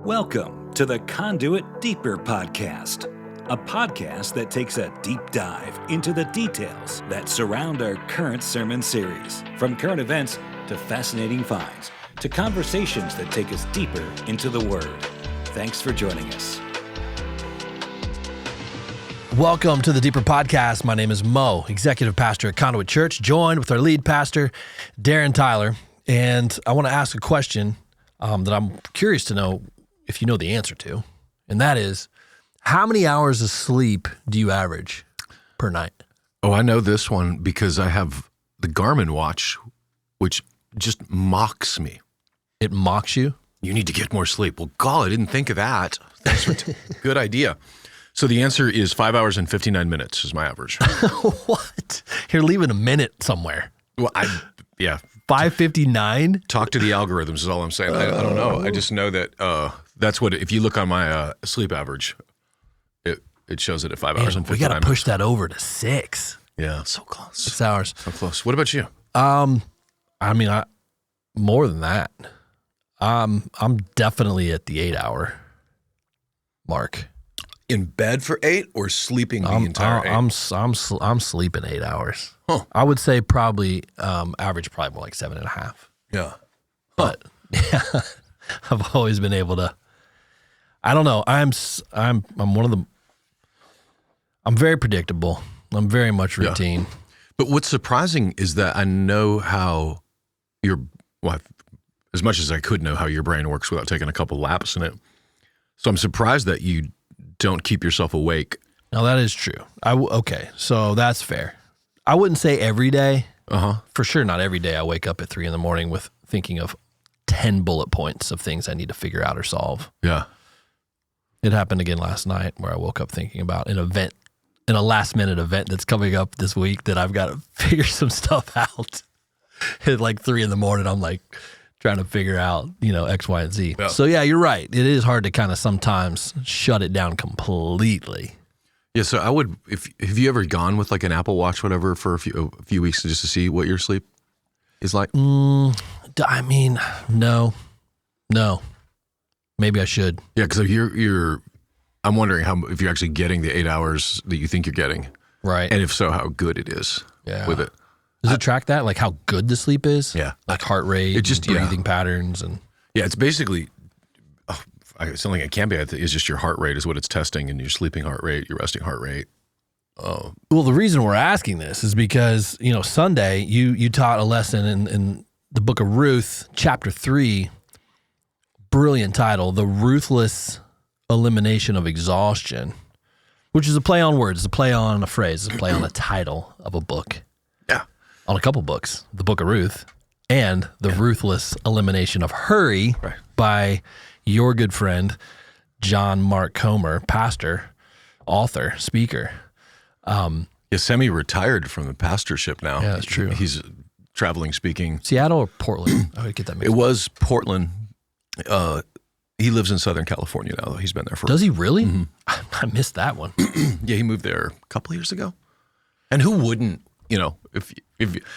Welcome to the Conduit Deeper podcast, a podcast that takes a deep dive into the details that surround our current sermon series, from current events to fascinating finds to conversations that take us deeper into the Word. Thanks for joining us. Welcome to the Deeper Podcast. My name is Mo, executive pastor at Conduit Church, joined with our lead pastor, Darren Tyler. And I want to ask a question that I'm curious to know if you know the answer to, and that is, how many hours of sleep do you average per night? Oh, I know this one because I have the Garmin watch, which just mocks me. It mocks you? You need to get more sleep. Well, God, I didn't think of that. Thanks for good idea. So the answer is 5 hours and 59 minutes is my average. What? You're leaving a minute somewhere. Well, 5:59? Talk to the algorithms is all I'm saying. I don't know. I just know that that's what, if you look on my sleep average, it shows it at 5 hours and 59 minutes. We got to push that over to 6. Yeah, so close. 6 hours. So close. What about you? More than that. I'm definitely at the 8-hour mark. In bed for 8 or sleeping the entire 8? I'm sleeping 8 hours. Huh. I would say probably average probably more like 7.5. Yeah. But yeah, I've always been able to. I don't know. I'm one of the. I'm very predictable. I'm very much routine. Yeah. But what's surprising is that I know how as much as I could know how your brain works without taking a couple laps in it. So I'm surprised that you don't keep yourself awake. Now that is true. Okay, so that's fair. I wouldn't say every day. For sure, not every day. I wake up at 3 a.m. with thinking of 10 bullet points of things I need to figure out or solve. Yeah. It happened again last night where I woke up thinking about an a last minute event that's coming up this week that I've got to figure some stuff out. At like 3 a.m, I'm like trying to figure out, X, Y, and Z. Yeah. So yeah, you're right. It is hard to kind of sometimes shut it down completely. Yeah. So I would, have you ever gone with like an Apple Watch, whatever, for a few weeks just to see what your sleep is like? No. Maybe I should. Yeah. Cause I'm wondering if you're actually getting the 8 hours that you think you're getting. Right. And if so, how good it is with it. Does it track that? Like how good the sleep is? Yeah. Like heart rate, breathing patterns and. Yeah. It's basically, it's something it can be. It's just your heart rate is what it's testing, and your sleeping heart rate, your resting heart rate. Oh. Well, the reason we're asking this is because, Sunday you taught a lesson in the book of Ruth, chapter 3, brilliant title, The Ruthless Elimination of Exhaustion, which is a play on words, it's a play on a phrase, it's a play on a title of a book. Yeah. On a couple books, the book of Ruth and The Ruthless Elimination of Hurry by your good friend, John Mark Comer, pastor, author, speaker. Semi-retired from the pastorship now. Yeah, that's true. He's traveling, speaking. Seattle or Portland? I would get that mixed up. It was Portland. He lives in Southern California now, though. He's been there for. Does he really? Mm-hmm. I missed that one. Yeah, he moved there a couple of years ago. And who wouldn't? If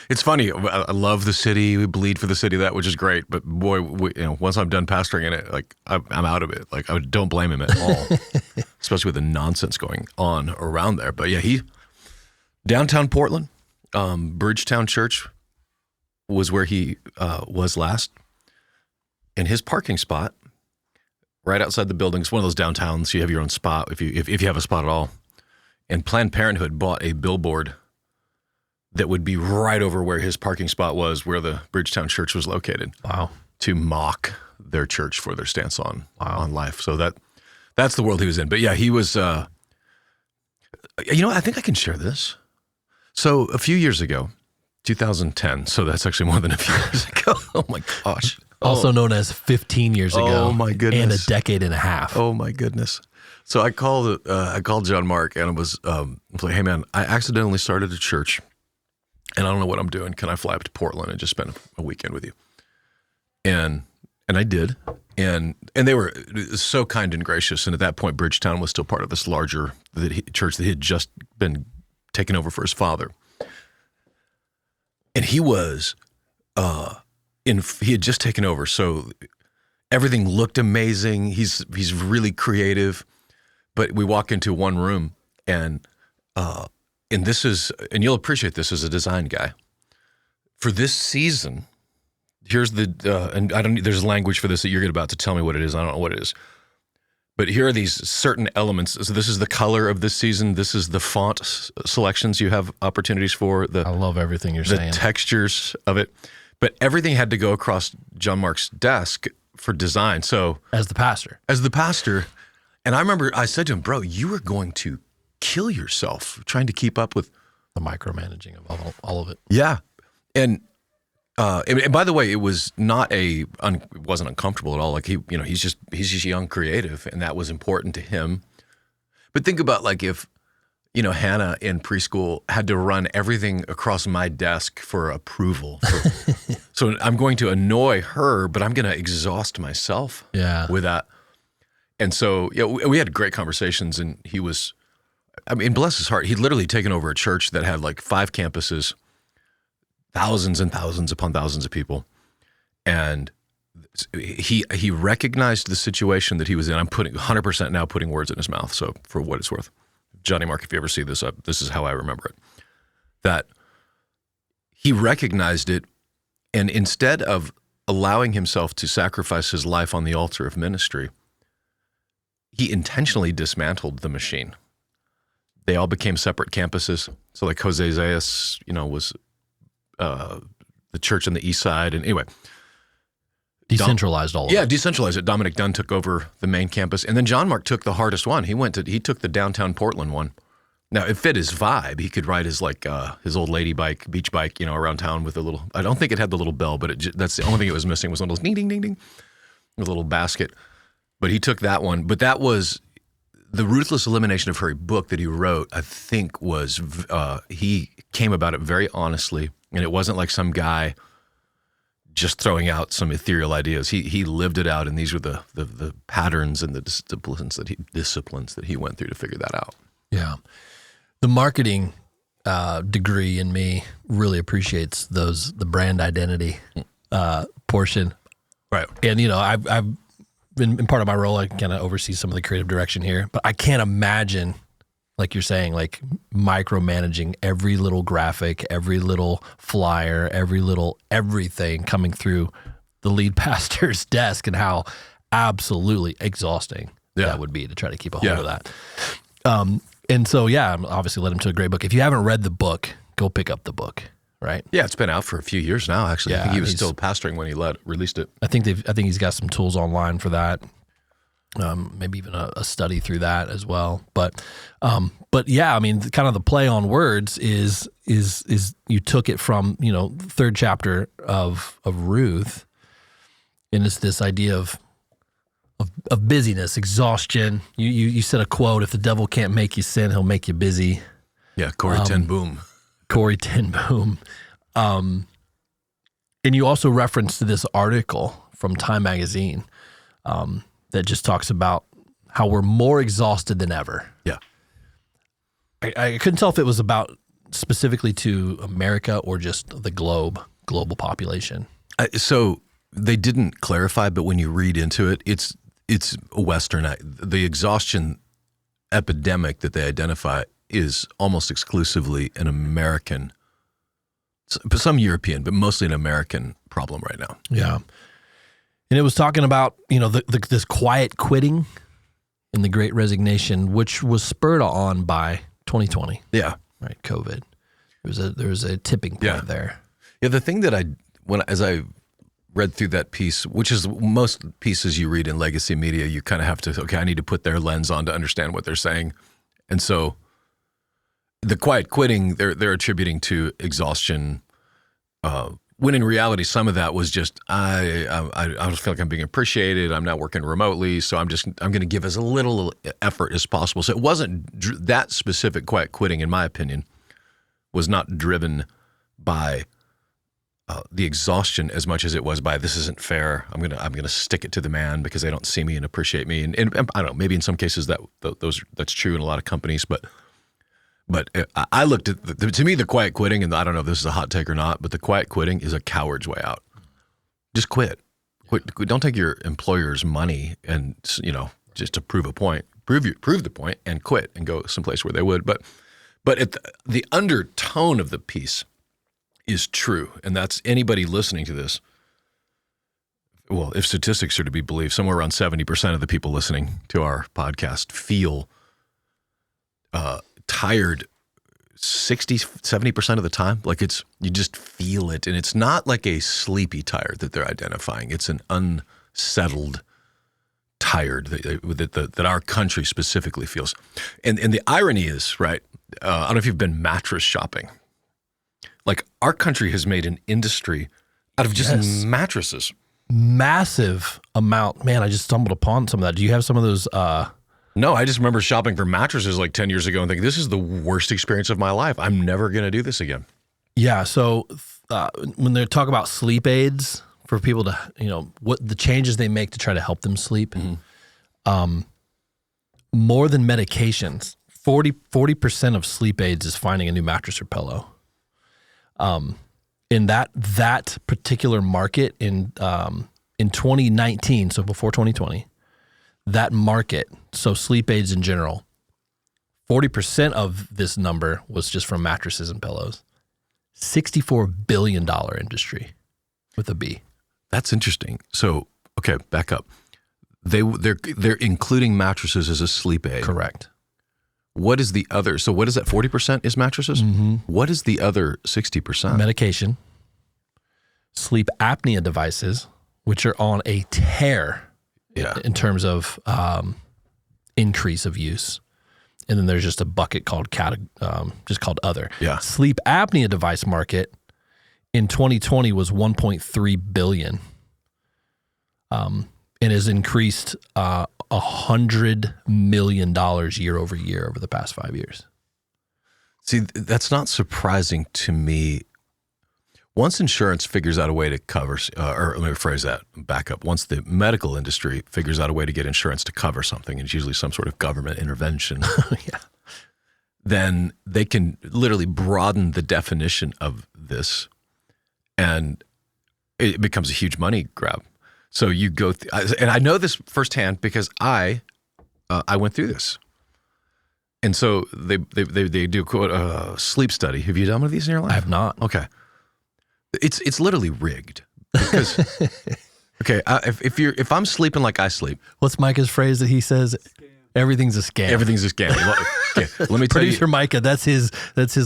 it's funny, I love the city. We bleed for the city, which is great. But boy, once I'm done pastoring in it, like I'm out of it. Like I don't blame him at all, especially with the nonsense going on around there. But yeah, downtown Portland, Bridgetown Church was where he was last, and his parking spot right outside the building. It's one of those downtowns. You have your own spot if you have a spot at all. And Planned Parenthood bought a billboard that would be right over where his parking spot was, where the Bridgetown Church was located. Wow. To mock their church for their stance on life. So that's the world he was in. But yeah, he was, I think I can share this. So a few years ago, 2010, so that's actually more than a few years ago. Oh my gosh. Also known as 15 years ago. Oh my goodness. And a decade and a half. Oh my goodness. So I called John Mark, and I was like, hey man, I accidentally started a church and I don't know what I'm doing. Can I fly up to Portland and just spend a weekend with you? And I did. And they were so kind and gracious. And at that point, Bridgetown was still part of this larger church that he had just been taken over for his father. And he was, he had just taken over. So everything looked amazing. He's really creative. But we walk into one room, and this is, and you'll appreciate this as a design guy. For this season, here's there's language for this that you're about to tell me what it is. I don't know what it is. But here are these certain elements. So this is the color of this season. This is the font selections you have opportunities for. I love everything you're saying. The textures of it. But everything had to go across John Mark's desk for design. So As the pastor. And I remember I said to him, bro, you are going to kill yourself trying to keep up with The micromanaging of all of it. Yeah. And by the way, it was it wasn't uncomfortable at all. Like he's just young, creative, and that was important to him. But think about like if, Hannah in preschool had to run everything across my desk for approval. So I'm going to annoy her, but I'm going to exhaust myself with that. And so, we had great conversations, and he was, bless his heart, he'd literally taken over a church that had like 5 campuses, thousands and thousands upon thousands of people. And he recognized the situation that he was in. I'm putting 100% now putting words in his mouth. So for what it's worth, Johnny Mark, if you ever see this, this is how I remember it, that he recognized it. And instead of allowing himself to sacrifice his life on the altar of ministry, he intentionally dismantled the machine. They all became separate campuses. So like Jose Zayas, was the church on the east side. And anyway. Decentralized all of it. Yeah, decentralized it. Dominic Dunn took over the main campus. And then John Mark took the hardest one. He took the downtown Portland one. Now, it fit his vibe. He could ride his his old lady bike, beach bike, around town with a little, I don't think it had the little bell, but that's the only thing it was missing was one of those ding, ding, ding, ding, with a little basket. But he took that one. But that was the Ruthless Elimination of Hurry book that he wrote, I think was, he came about it very honestly. And it wasn't like some guy just throwing out some ethereal ideas. He lived it out, and these were the patterns and the disciplines that he went through to figure that out. Yeah. The marketing degree in me really appreciates the brand identity portion. Right. And, I've in part of my role, I kind of oversee some of the creative direction here, but I can't imagine, like you're saying, like micromanaging every little graphic, every little flyer, every little everything coming through the lead pastor's desk, and how absolutely exhausting that would be to try to keep a hold of that. And so, obviously led him to a great book. If you haven't read the book, go pick up the book. Right. Yeah, it's been out for a few years now. Actually, I think he was still pastoring when he released it. I think he's got some tools online for that. Maybe even a study through that as well. But yeah, kind of the play on words is you took it from third chapter of Ruth, and it's this idea of busyness, exhaustion. You said a quote: "If the devil can't make you sin, he'll make you busy." Yeah, Corrie ten Boom. Corrie ten Boom. And you also referenced this article from Time Magazine that just talks about how we're more exhausted than ever. Yeah. I couldn't tell if it was about specifically to America or just the global population. So they didn't clarify, but when you read into it, it's a Western. The exhaustion epidemic that they identify is almost exclusively an American, some European, but mostly an American problem right now. Yeah. And it was talking about, this quiet quitting and the Great Resignation, which was spurred on by 2020. Yeah. Right. COVID. There was a tipping point there. Yeah. The thing that as I read through that piece, which is most pieces you read in legacy media, you kind of have to, I need to put their lens on to understand what they're saying. And so the quiet quitting, they're attributing to exhaustion, when in reality, some of that was just, I don't feel like I'm being appreciated. I'm not working remotely, so I'm going to give as little effort as possible. So it wasn't that specific quiet quitting, in my opinion, was not driven by the exhaustion as much as it was by, this isn't fair. I'm gonna stick it to the man because they don't see me and appreciate me. And I don't know, maybe in some cases that's true in a lot of companies, but I looked at, to me, the quiet quitting, and I don't know if this is a hot take or not, but the quiet quitting is a coward's way out. Just quit. Don't take your employer's money and, just to prove a point, prove the point and quit and go someplace where they would. But the undertone of the piece is true. And that's anybody listening to this. Well, if statistics are to be believed, somewhere around 70% of the people listening to our podcast feel tired 70% of the time. Like you just feel it. And it's not like a sleepy tired that they're identifying. It's an unsettled tired that our country specifically feels. And the irony is, right, I don't know if you've been mattress shopping. Like our country has made an industry out of just mattresses. Massive amount. Man, I just stumbled upon some of that. Do you have some of those? No, I just remember shopping for mattresses like 10 years ago and thinking, this is the worst experience of my life. I'm never going to do this again. Yeah. So when they talk about sleep aids for people to, what the changes they make to try to help them sleep, more than medications, 40% of sleep aids is finding a new mattress or pillow. In that particular market in 2019, so before 2020, that market, so sleep aids in general, 40% of this number was just from mattresses and pillows. $64 billion industry with a B. That's interesting. So, okay, back up. They're including mattresses as a sleep aid. Correct. What is the other? So what is that? 40% is mattresses? Mm-hmm. What is the other 60%? Medication, sleep apnea devices, which are on a tear in terms of increase of use. And then there's just a bucket called called other. Yeah. Sleep apnea device market in 2020 was $1.3 billion. And has increased $100 million year over year over the past 5 years. See, that's not surprising to me. Once insurance figures out a way to cover, or let me rephrase that, back up. Once the medical industry figures out a way to get insurance to cover something, and it's usually some sort of government intervention, then they can literally broaden the definition of this, and it becomes a huge money grab. So you go, and I know this firsthand because I went through this. And so they do quote a sleep study. Have you done one of these in your life? I have not. Okay, it's literally rigged because okay, if I'm sleeping like I sleep, what's Micah's phrase that he says? Everything's a scam. Everything's a scam. Okay, let me tell you, Producer Micah, that's his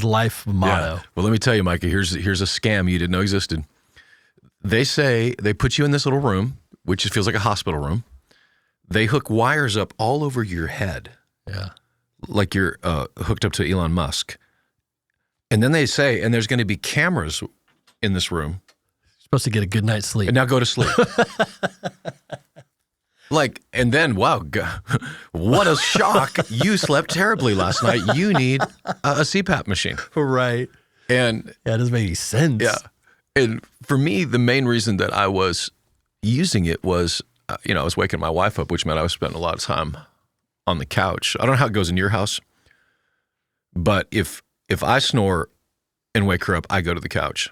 life motto. Yeah. Well, let me tell you, Micah. Here's a scam you didn't know existed. They say they put you in this little room, which feels like a hospital room. They hook wires up all over your head. Yeah. Like you're hooked up to Elon Musk. And then they say, and there's going to be cameras in this room. You're supposed to get a good night's sleep. And now go to sleep. And then, wow, what a shock. You slept terribly last night. You need a CPAP machine. Right. And yeah, it doesn't make any sense. Yeah. And for me, the main reason that I was using it was, I was waking my wife up, which meant I was spending a lot of time on the couch. I don't know how it goes in your house, but if I snore and wake her up, I go to the couch.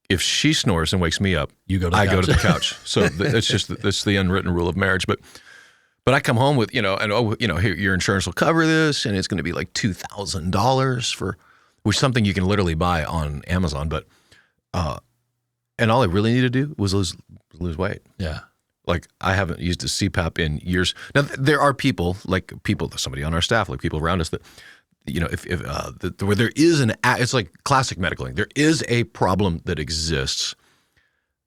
If she snores and wakes me up, I go to the couch. So it's the unwritten rule of marriage. But I come home with, here, your insurance will cover this, and it's going to be like $2,000 for, which is something you can literally buy on Amazon. But and all I really need to do was lose weight. Yeah. Like I haven't used a CPAP in years. Now there are people, somebody on our staff, like people around us that, where there is it's like classic medical thing. There is a problem that exists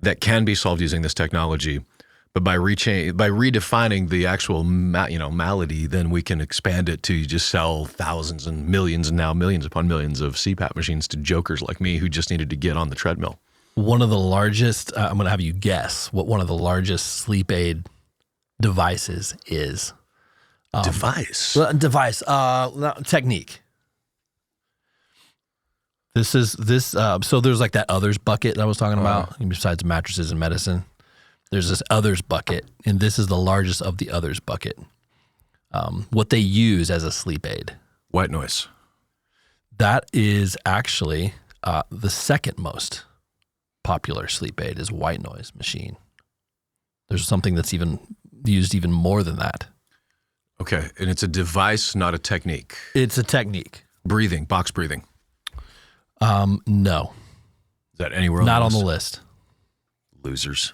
that can be solved using this technology, but by redefining the actual malady, then we can expand it to just sell thousands and millions and now millions upon millions of CPAP machines to jokers like me who just needed to get on the treadmill. One of the largest, I'm going to have you guess what one of the largest sleep aid devices is. Technique. So there's like that others bucket that I was talking about, besides mattresses and medicine. There's this others bucket, and this is the largest of the others bucket. What they use as a sleep aid. White noise. That is actually the second most popular sleep aid is white noise machine. There's something that's even used even more than that. Okay, and it's a device, not a technique. It's a technique. Breathing, box breathing. No. Is that anywhere Not on the list. Losers.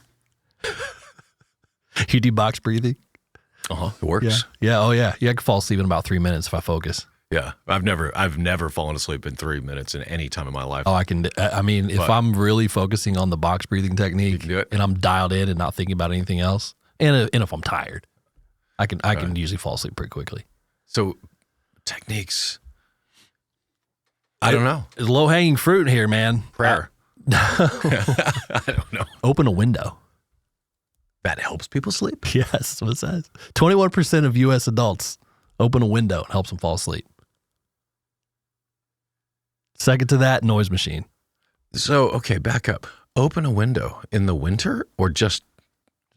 You do box breathing? It works. Yeah. Yeah. Oh, yeah. Yeah, I can fall asleep in about 3 minutes if I focus. Yeah, I've never fallen asleep in 3 minutes in any time in my life. Oh, I can. I mean, if I'm really focusing on the box breathing technique do it. and I'm dialed in and not thinking about anything else, and if I'm tired, I can usually fall asleep pretty quickly. So, techniques. I don't know. There's low hanging fruit here, man. Prayer. I don't know. Open a window. That helps people sleep? Yes, that's what it says. 21% of U.S. adults open a window and helps them fall asleep. Second to that, noise machine. So, okay, back up. Open a window in the winter or just...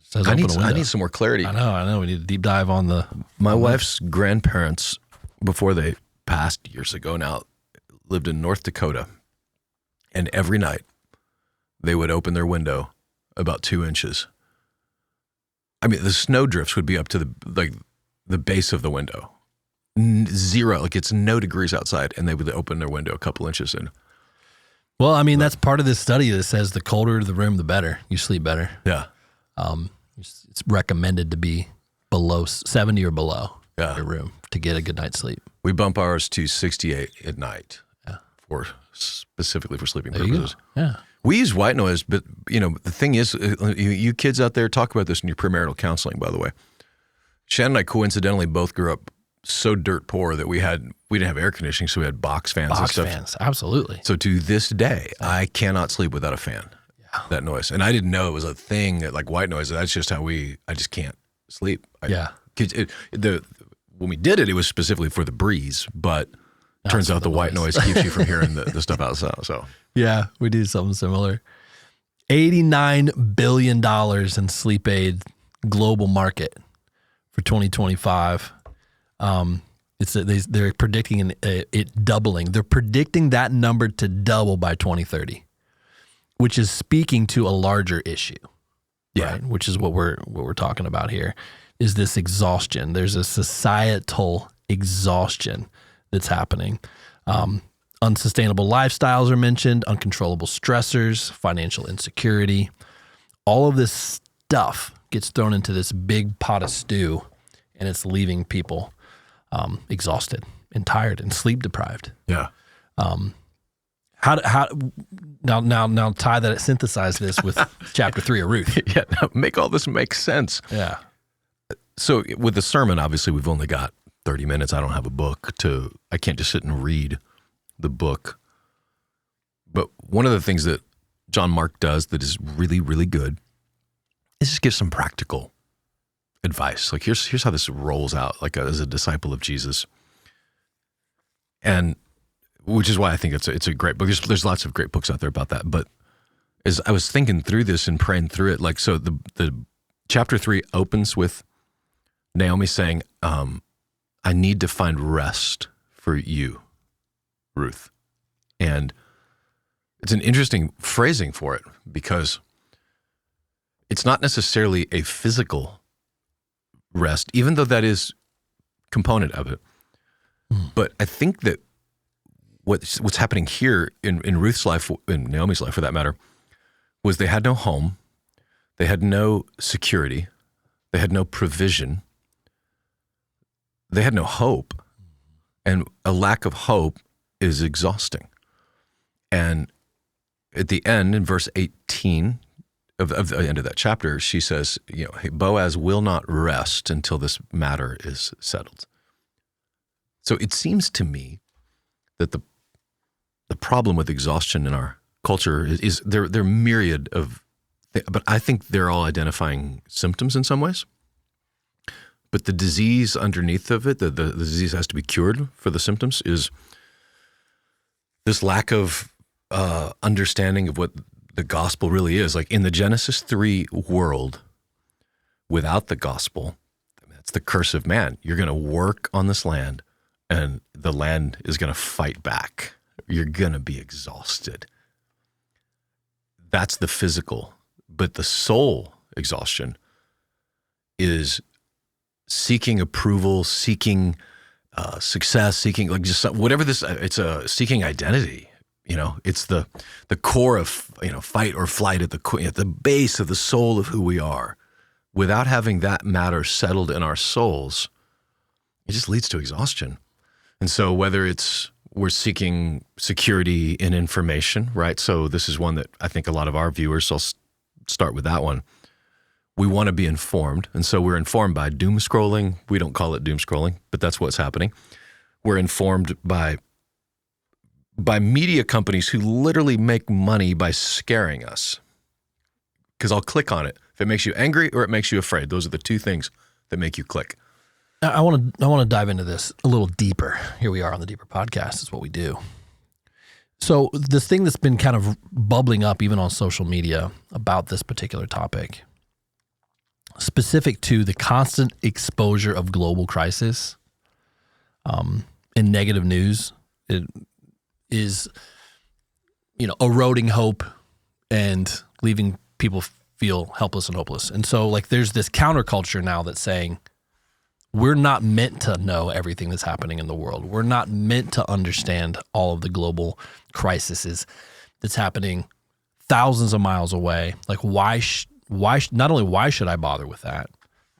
Says I open a window. need some more clarity. I know. We need a deep dive on the... My wife's grandparents, before they passed years ago now, lived in North Dakota. And every night, they would open their window about 2 inches. I mean, the snow drifts would be up to the base of the window. Zero, like it's no degrees outside, and they would open their window a couple inches in. Well, I mean, that's part of this study that says the colder the room, the better. You sleep better. Yeah. It's recommended to be below 70 or below Yeah. your room to get a good night's sleep. We bump ours to 68 at night specifically for sleeping There you purposes. go. Yeah. We use white noise, but the thing is, you kids out there, talk about this in your premarital counseling, by the way. Shannon and I coincidentally both grew up so dirt poor that we didn't have air conditioning, so we had box fans and Box stuff. fans, absolutely. So to this day, I cannot sleep without a fan. Yeah. That noise. And I didn't know it was a thing, like white noise. That's just how I just can't sleep. Yeah. When we did it, it was specifically for the breeze, but turns out the white noise keeps you from hearing the stuff outside. So yeah, we do something similar. $89 billion in sleep aid global market for 2025. They're predicting it doubling. They're predicting that number to double by 2030, which is speaking to a larger issue. Yeah. Right? Which is what we're talking about here, is this exhaustion. There's a societal exhaustion that's happening. Unsustainable lifestyles are mentioned, uncontrollable stressors, financial insecurity. All of this stuff gets thrown into this big pot of stew, and it's leaving people exhausted and tired and sleep deprived. yeah. Now synthesize this with chapter 3 of Ruth. Yeah, make all this make sense. Yeah. So with the sermon, obviously we've only got 30 minutes. I don't have a book I can't just sit and read the book. But one of the things that John Mark does that is really, really good is just give some practical advice. Like here's how this rolls out, like as a disciple of Jesus. And which is why I think it's a great book. There's lots of great books out there about that. But as I was thinking through this and praying through it, like, so the chapter 3 opens with Naomi saying, I need to find rest for you, Ruth. And it's an interesting phrasing for it because it's not necessarily a physical rest, even though that is component of it. But I think that what's happening here in Ruth's life, in Naomi's life for that matter, was they had no home, they had no security, they had no provision, they had no hope. And a lack of hope is exhausting. And at the end, in verse 18 of the end of that chapter, she says, hey, Boaz will not rest until this matter is settled. So it seems to me that the problem with exhaustion in our culture is they're myriad of, but I think they're all identifying symptoms in some ways. But the disease underneath of it, the disease has to be cured for the symptoms, is this lack of understanding of what the gospel really is. Like in the Genesis 3 world, without the gospel, that's the curse of man. You're going to work on this land, and the land is going to fight back. You're going to be exhausted. That's the physical. But the soul exhaustion is seeking approval, seeking success, seeking like just whatever this. It's a seeking identity. It's the core of fight or flight at the base of the soul of who we are. Without having that matter settled in our souls, it just leads to exhaustion. And so whether we're seeking security in information, right? So this is one that I think a lot of our viewers, so I'll start with that one. We want to be informed. And so we're informed by doom scrolling. We don't call it doom scrolling, but that's what's happening. We're informed by media companies who literally make money by scaring us. Because I'll click on it. If it makes you angry or it makes you afraid, those are the two things that make you click. I want to dive into this a little deeper. Here we are on the Deeper Podcast. Is what we do. So this thing that's been kind of bubbling up even on social media about this particular topic, specific to the constant exposure of global crisis and negative news, it is, eroding hope and leaving people feel helpless and hopeless. And so there's this counterculture now that's saying, we're not meant to know everything that's happening in the world. We're not meant to understand all of the global crises that's happening thousands of miles away. Why not only why should I bother with that,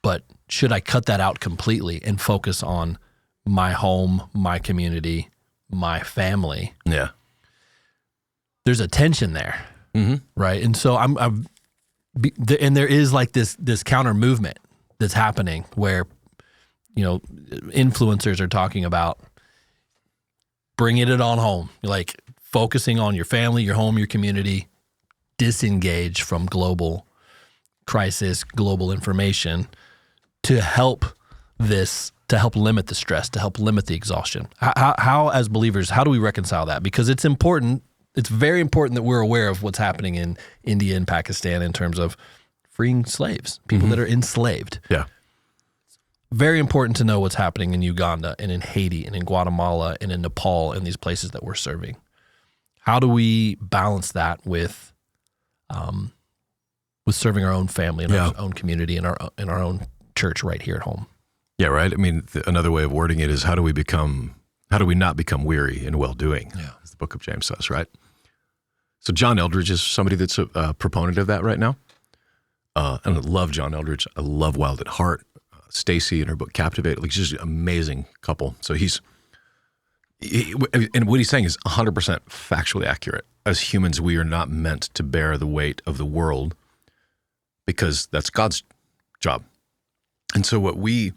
but should I cut that out completely and focus on my home, my community, my family? Yeah. There's a tension there, right? And so and there is this counter movement that's happening where influencers are talking about bringing it on home, focusing on your family, your home, your community, disengage from global crisis, global information to help limit the stress, to help limit the exhaustion. How as believers, how do we reconcile that? Because it's important. It's very important that we're aware of what's happening in India and Pakistan in terms of freeing slaves, people that are enslaved. Yeah. Very important to know what's happening in Uganda and in Haiti and in Guatemala and in Nepal and these places that we're serving. How do we balance that with serving our own family and our own community and our own church right here at home? Yeah, right. I mean, another way of wording it is how do we not become weary in well-doing? Yeah. As the book of James says, right? So John Eldredge is somebody that's a proponent of that right now. And I love John Eldredge. I love Wild at Heart. Stacy in her book Captivate, just an amazing couple. So and what he's saying is 100% factually accurate. As humans, we are not meant to bear the weight of the world because that's God's job. And so what we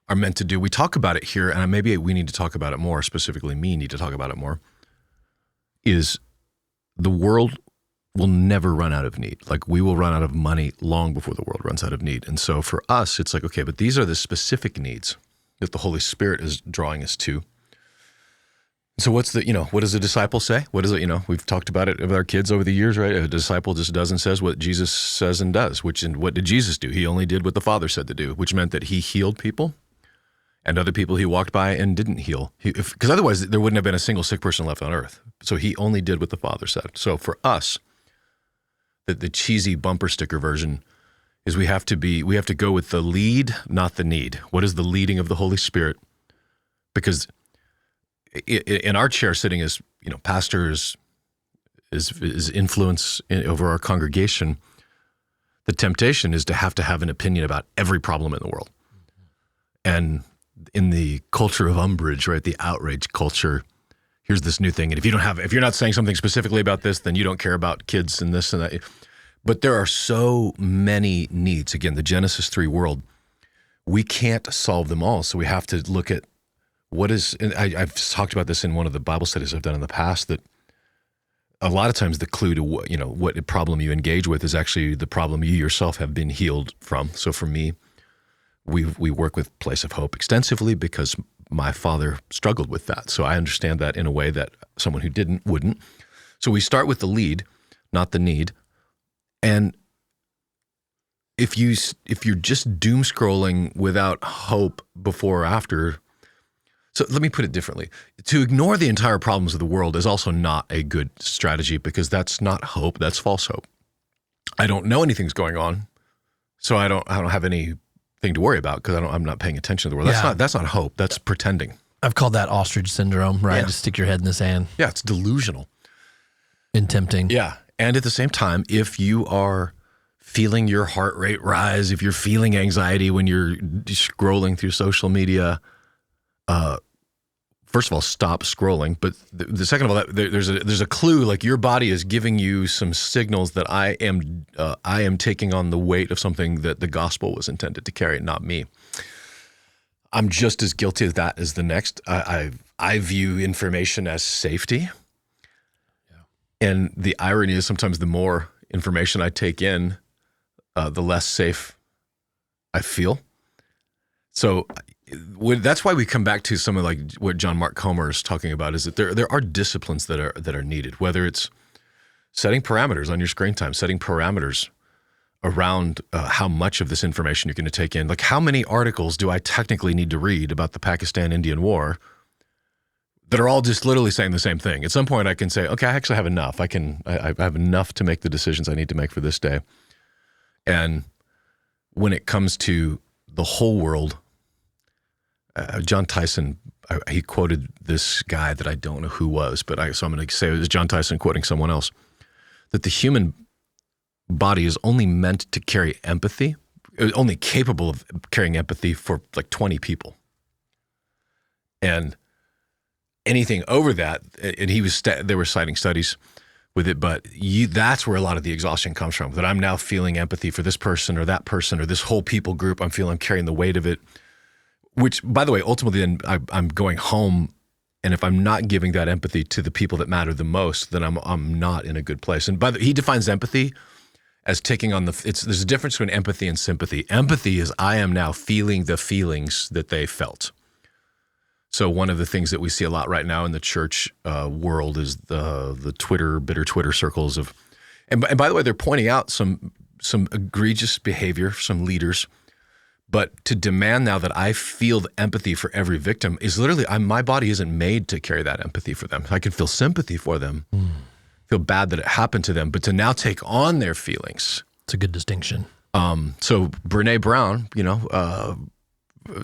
are meant to do, we talk about it here, and maybe we need to talk about it more, specifically me need to talk about it more, is the world will never run out of need. We will run out of money long before the world runs out of need. And so for us, it's okay, but these are the specific needs that the Holy Spirit is drawing us to. So what does a disciple say? What is it? We've talked about it with our kids over the years, right? A disciple just does and says what Jesus says and does, and what did Jesus do? He only did what the Father said to do, which meant that he healed people and other people he walked by and didn't heal. Because otherwise there wouldn't have been a single sick person left on earth. So he only did what the Father said. So for us, the cheesy bumper sticker version is we have to go with the lead, not the need. What is the leading of the Holy Spirit? Because in our chair sitting as pastors is influence over our congregation, the temptation is to have an opinion about every problem in the world. And in the culture of umbrage, right, the outrage culture, here's this new thing. And if you're not saying something specifically about this, then you don't care about kids and this and that. But there are so many needs. Again, the Genesis 3 world, we can't solve them all. So we have to look at and I've talked about this in one of the Bible studies I've done in the past, that a lot of times the clue to what problem you engage with is actually the problem you yourself have been healed from. So for me, we work with Place of Hope extensively because my father struggled with that. So I understand that in a way that someone who wouldn't. So we start with the lead, not the need. And if you're just doom scrolling without hope before or after, so let me put it differently. To ignore the entire problems of the world is also not a good strategy because that's not hope, that's false hope. I don't know anything's going on, so I don't have any thing to worry about because I'm not paying attention to the world. That's not hope. That's pretending. I've called that ostrich syndrome, right? Yeah. Just stick your head in the sand. Yeah, it's delusional. And tempting. Yeah. And at the same time, if you are feeling your heart rate rise, if you're feeling anxiety when you're scrolling through social media, first of all, stop scrolling. But the second of all, there's a clue, like your body is giving you some signals that I am taking on the weight of something that the gospel was intended to carry, not me. I'm just as guilty of that as the next. I view information as safety. And the irony is sometimes the more information I take in, the less safe I feel. So that's why we come back to some of like what John Mark Comer is talking about, is that there are disciplines that are needed, whether it's setting parameters on your screen time, setting parameters around how much of this information you're going to take in. Like, how many articles do I technically need to read about the Pakistan-Indian war that are all just literally saying the same thing? At some point I can say, okay, I actually have enough. I have enough to make the decisions I need to make for this day. And when it comes to the whole world, John Tyson, he quoted this guy that I don't know who was, so I'm going to say it was John Tyson quoting someone else, that the human body is only meant to carry empathy, only capable of carrying empathy for like 20 people. And anything over that, and they were citing studies with it, but that's where a lot of the exhaustion comes from, that I'm now feeling empathy for this person or that person or this whole people group. I'm carrying the weight of it, which, by the way, ultimately then I'm going home, and if I'm not giving that empathy to the people that matter the most, then I'm not in a good place. And he defines empathy as taking on there's a difference between empathy and sympathy. Empathy is I am now feeling the feelings that they felt. So one of the things that we see a lot right now in the church world is the bitter Twitter circles of, and by the way, they're pointing out some egregious behavior, some leaders, but to demand now that I feel the empathy for every victim is literally, my body isn't made to carry that empathy for them. I can feel sympathy for them, feel bad that it happened to them, but to now take on their feelings. It's a good distinction. So Brene Brown,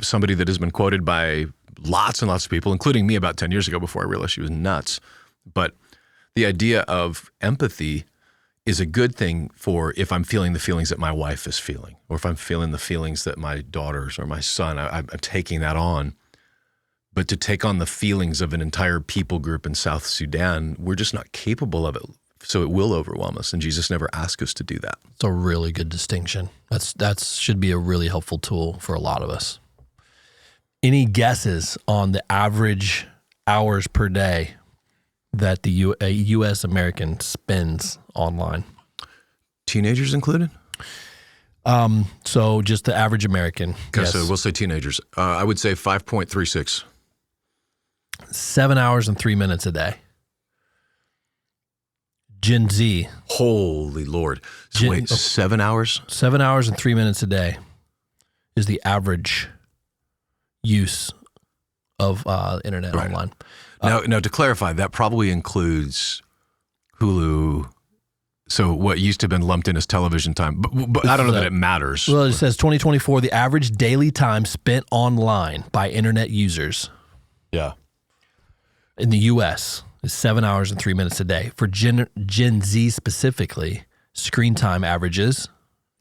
somebody that has been quoted by lots and lots of people, including me about 10 years ago before I realized she was nuts. But the idea of empathy is a good thing for if I'm feeling the feelings that my wife is feeling, or if I'm feeling the feelings that my daughters or my son, I'm taking that on. But to take on the feelings of an entire people group in South Sudan, we're just not capable of it. So it will overwhelm us, and Jesus never asked us to do that. It's a really good distinction. That should be a really helpful tool for a lot of us. Any guesses on the average hours per day that the U.S. American spends online? Teenagers included? So just the average American. Okay, yes. so we'll say teenagers. I would say 5.36. 7 hours and 3 minutes a day. Gen Z. Holy Lord. So wait, 7 hours? 7 hours and 3 minutes a day is the average use of internet online. Now, to clarify, that probably includes Hulu. So what used to have been lumped in as television time, but I don't know that it matters. Well, it says 2024, the average daily time spent online by internet users. Yeah. In the U.S. is 7 hours and 3 minutes a day. For Gen Z specifically, screen time averages,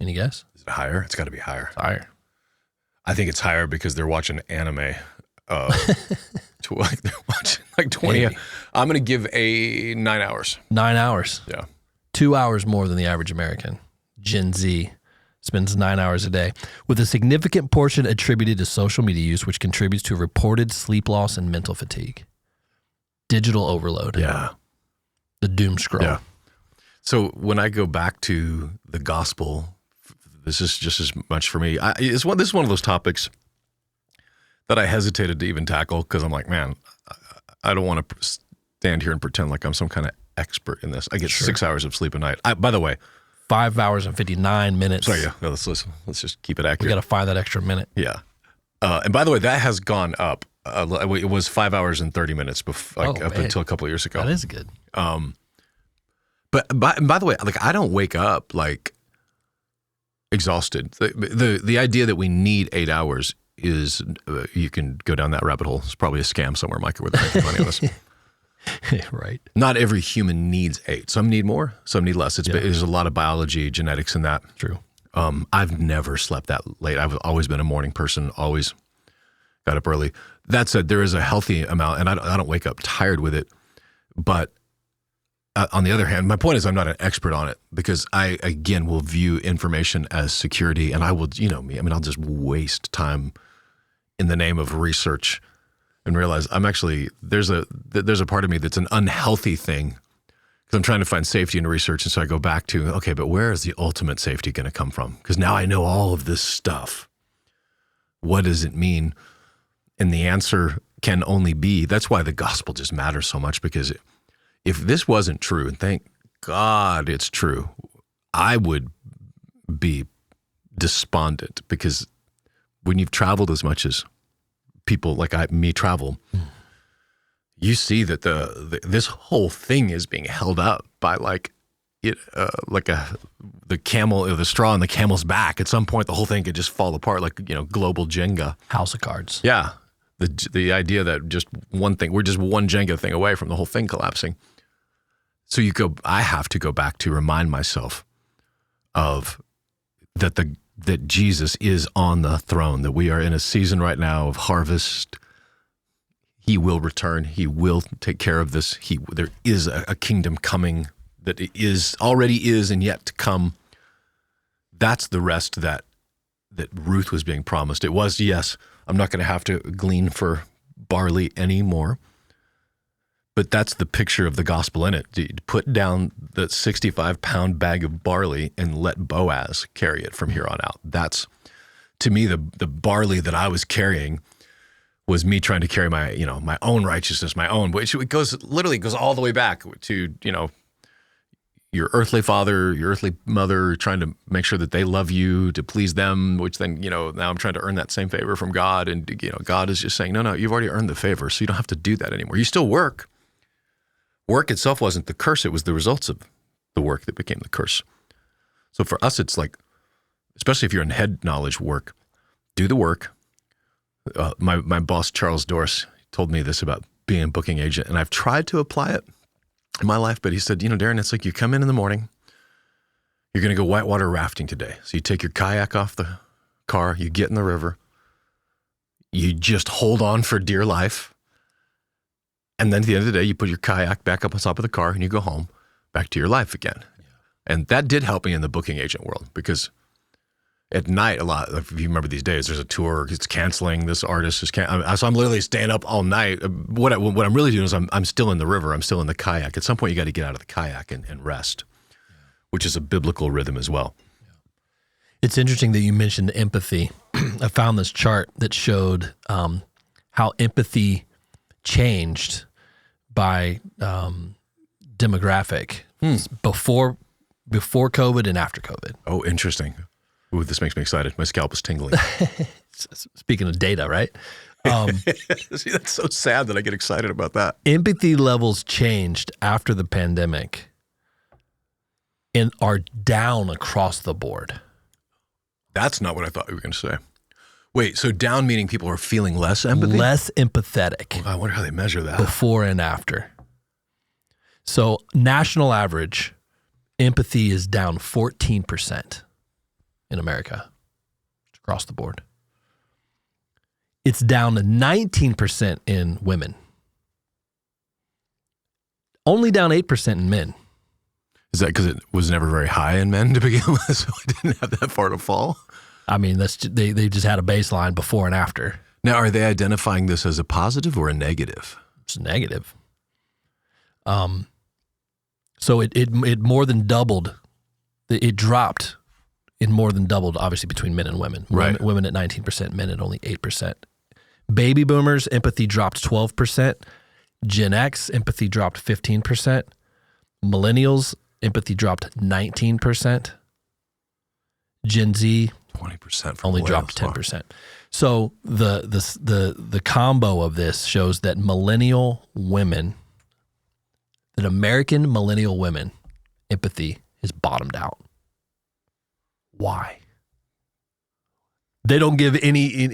any guess? Is it higher? It's got to be higher. It's higher. I think it's higher because they're watching anime. They're watching like 20. Maybe. I'm going to give 9 hours. 9 hours. Yeah. 2 hours more than the average American. Gen Z spends 9 hours a day, with a significant portion attributed to social media use, which contributes to reported sleep loss and mental fatigue. Digital overload. Yeah. The doom scroll. Yeah. So when I go back to the gospel, this is just as much for me. This is one of those topics that I hesitated to even tackle because I'm like, man, I don't want to stand here and pretend like I'm some kind of expert in this. I get 6 hours of sleep a night. By the way, 5 hours and 59 minutes. Sorry, yeah. Let's just keep it accurate. We got to find that extra minute. Yeah. And by the way, that has gone up. It was 5 hours and 30 minutes up until a couple of years ago. That is good. But by the way, like I don't wake up like exhausted. The idea that we need 8 hours is, you can go down that rabbit hole. It's probably a scam somewhere, Micah, where they're making money on this. Right. Not every human needs 8. Some need more, some need less. There's a lot of biology, genetics in that. True. I've never slept that late. I've always been a morning person, always got up early. That said, there is a healthy amount, and I don't wake up tired with it. But on the other hand, my point is I'm not an expert on it, because I, again, will view information as security, and I will, I'll just waste time in the name of research and realize there's a part of me that's an unhealthy thing, because I'm trying to find safety in research. And so I go back to, okay, but where is the ultimate safety going to come from? Because now I know all of this stuff. What does it mean? And the answer can only be, that's why the gospel just matters so much, because if this wasn't true, and thank God it's true, I would be despondent, because when you've traveled as much as people like me travel, you see that this whole thing is being held up by the camel, or the straw on the camel's back. At some point, the whole thing could just fall apart, global Jenga. House of cards. Yeah. The idea that just one thing, we're just one Jenga thing away from the whole thing collapsing. So I have to go back to remind myself of that Jesus is on the throne, that we are in a season right now of harvest. He will return. He will take care of this. There is a kingdom coming that already is and yet to come. That's the rest that Ruth was being promised. It was, yes, I'm not going to have to glean for barley anymore. But that's the picture of the gospel in it. You put down the 65-pound bag of barley and let Boaz carry it from here on out. That's, to me, the barley that I was carrying was me trying to carry my own righteousness, which literally goes all the way back to, your earthly father, your earthly mother, trying to make sure that they love you, to please them, which then, now I'm trying to earn that same favor from God. And, God is just saying, no, you've already earned the favor, so you don't have to do that anymore. You still work. Work itself wasn't the curse. It was the results of the work that became the curse. So for us, it's like, especially if you're in head knowledge work, do the work. My boss, Charles Dorse, told me this about being a booking agent, and I've tried to apply it in my life, but he said, Darren, it's like you come in the morning, you're going to go whitewater rafting today. So you take your kayak off the car, you get in the river, you just hold on for dear life. And then at the end of the day, you put your kayak back up on top of the car and you go home, back to your life again. Yeah. And that did help me in the booking agent world, because at night, a lot, if you remember these days, there's a tour, it's canceling, this artist is canceling. So I'm literally staying up all night. What I'm really doing is I'm still in the river, I'm still in the kayak. At some point, you got to get out of the kayak and rest, which is a biblical rhythm as well. It's interesting that you mentioned empathy. I found this chart that showed how empathy changed by demographic before COVID and after COVID. Oh, interesting. Ooh, this makes me excited. My scalp is tingling. Speaking of data, right? See, that's so sad that I get excited about that. Empathy levels changed after the pandemic and are down across the board. That's not what I thought you were going to say. Wait, so down meaning people are feeling less empathy? Less empathetic. I wonder how they measure that. Before and after. So national average, empathy is down 14% in America, across the board. It's down to 19% in women. Only down 8% in men. Is that because it was never very high in men to begin with, so it didn't have that far to fall? I mean, they just had a baseline before and after. Now, are they identifying this as a positive or a negative? It's negative. So it more than doubled. It dropped. It more than doubled, obviously, between men and women. Right. Women at 19%, men at only 8%. Baby boomers, empathy dropped 12%. Gen X, empathy dropped 15%. Millennials, empathy dropped 19%. Gen Z, 20% only dropped 10%. So the combo of this shows that American millennial women, empathy is bottomed out. Why? They don't give any,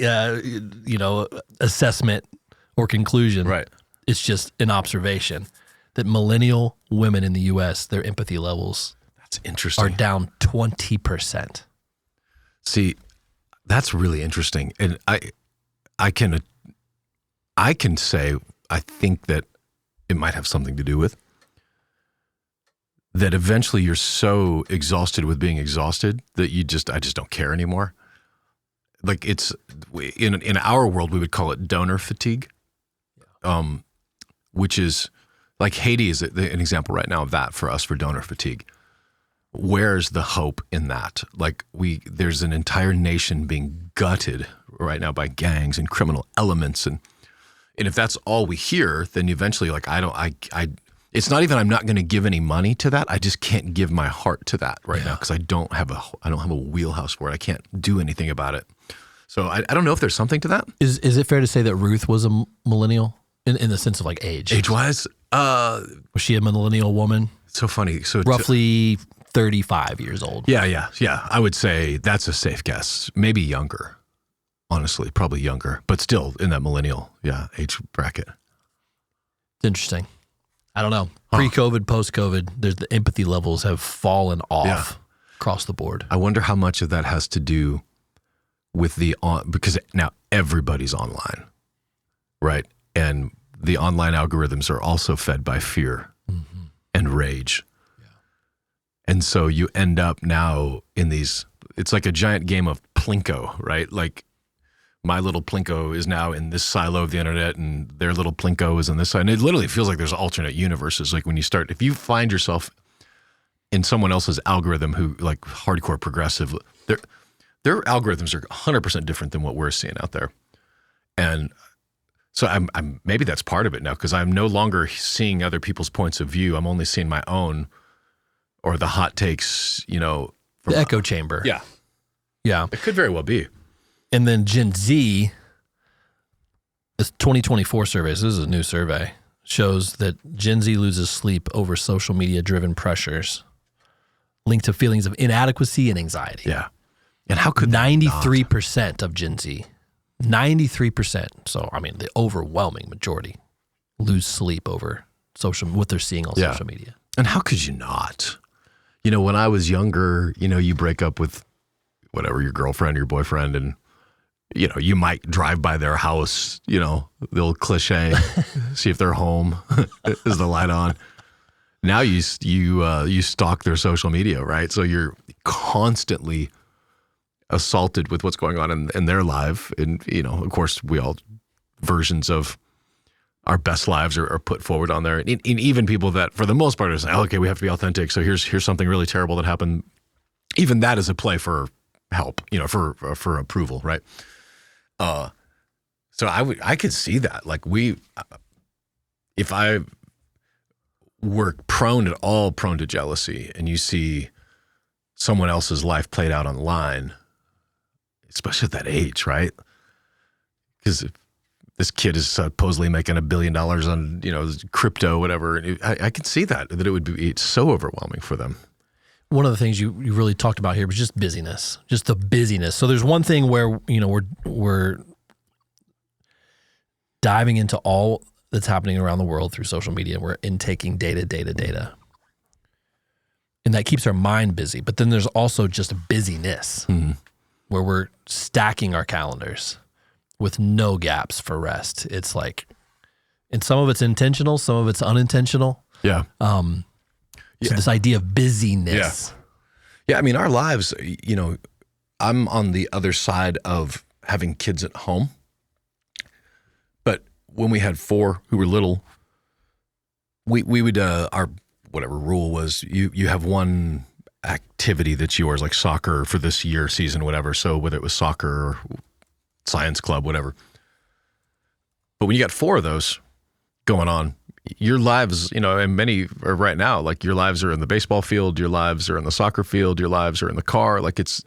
assessment or conclusion. Right. It's just an observation that millennial women in the U.S., their empathy levels That's interesting. are down 20%. See, that's really interesting. And I can say, I think that it might have something to do with that eventually you're so exhausted with being exhausted that I just don't care anymore. Like it's, in our world, we would call it donor fatigue, which is like Haiti is an example right now of that for us, for donor fatigue. Where's the hope in that? Like there's an entire nation being gutted right now by gangs and criminal elements. And if that's all we hear, then eventually like, it's not even, I'm not going to give any money to that. I just can't give my heart to that right now. Cause I don't have a wheelhouse for it. I can't do anything about it. So I don't know if there's something to that. Is it fair to say that Ruth was a millennial in the sense of like age? Age-wise? Was she a millennial woman? It's so funny. So Roughly 35 years old. Yeah. I would say that's a safe guess. Maybe younger. Honestly, probably younger, but still in that millennial, age bracket. It's interesting. I don't know. Pre-COVID, post-COVID, the empathy levels have fallen off across the board. I wonder how much of that has to do with because now everybody's online, right? And the online algorithms are also fed by fear and rage. Yeah. And so you end up now in these, it's like a giant game of Plinko, right? Like my little Plinko is now in this silo of the internet and their little Plinko is in this side. And it literally feels like there's alternate universes. Like when you start, if you find yourself in someone else's algorithm who like hardcore progressive, their algorithms are 100% different than what we're seeing out there. And so I'm maybe that's part of it now, because I'm no longer seeing other people's points of view. I'm only seeing my own or the hot takes, the echo chamber. Yeah. Yeah. It could very well be. And then Gen Z, this 2024 survey, so this is a new survey, shows that Gen Z loses sleep over social media driven pressures linked to feelings of inadequacy and anxiety. Yeah. And how could 93% of Gen Z, 93%, so I mean the overwhelming majority, lose sleep over what they're seeing on social media. And how could you not? When I was younger, you break up with whatever, your girlfriend or your boyfriend, and you might drive by their house, the old cliche, see if they're home, is the light on. Now you stalk their social media, right? So you're constantly assaulted with what's going on in their life. And, of course, versions of our best lives are put forward on there. And even people that, for the most part, are saying, okay, we have to be authentic. So here's something really terrible that happened. Even that is a play for help, for approval, right? So I could see that. Like if I were prone to jealousy, and you see someone else's life played out online, especially at that age, right? Because this kid is supposedly making $1 billion on, crypto, whatever. I can see that it would be, it's so overwhelming for them. One of the things you really talked about here was just busyness, just the busyness. So there's one thing where, we're diving into all that's happening around the world through social media. We're intaking data. And that keeps our mind busy. But then there's also just busyness where we're stacking our calendars with no gaps for rest. It's like, and some of it's intentional, some of it's unintentional. Yeah. So this idea of busyness. Yeah. I mean, our lives, I'm on the other side of having kids at home. But when we had 4 who were little, we would, our whatever rule was, you have one activity that's yours, like soccer for this year, season, whatever. So whether it was soccer or science club, whatever. But when you got 4 of those going on, your lives, and many are right now, like your lives are in the baseball field, your lives are in the soccer field, your lives are in the car. Like it's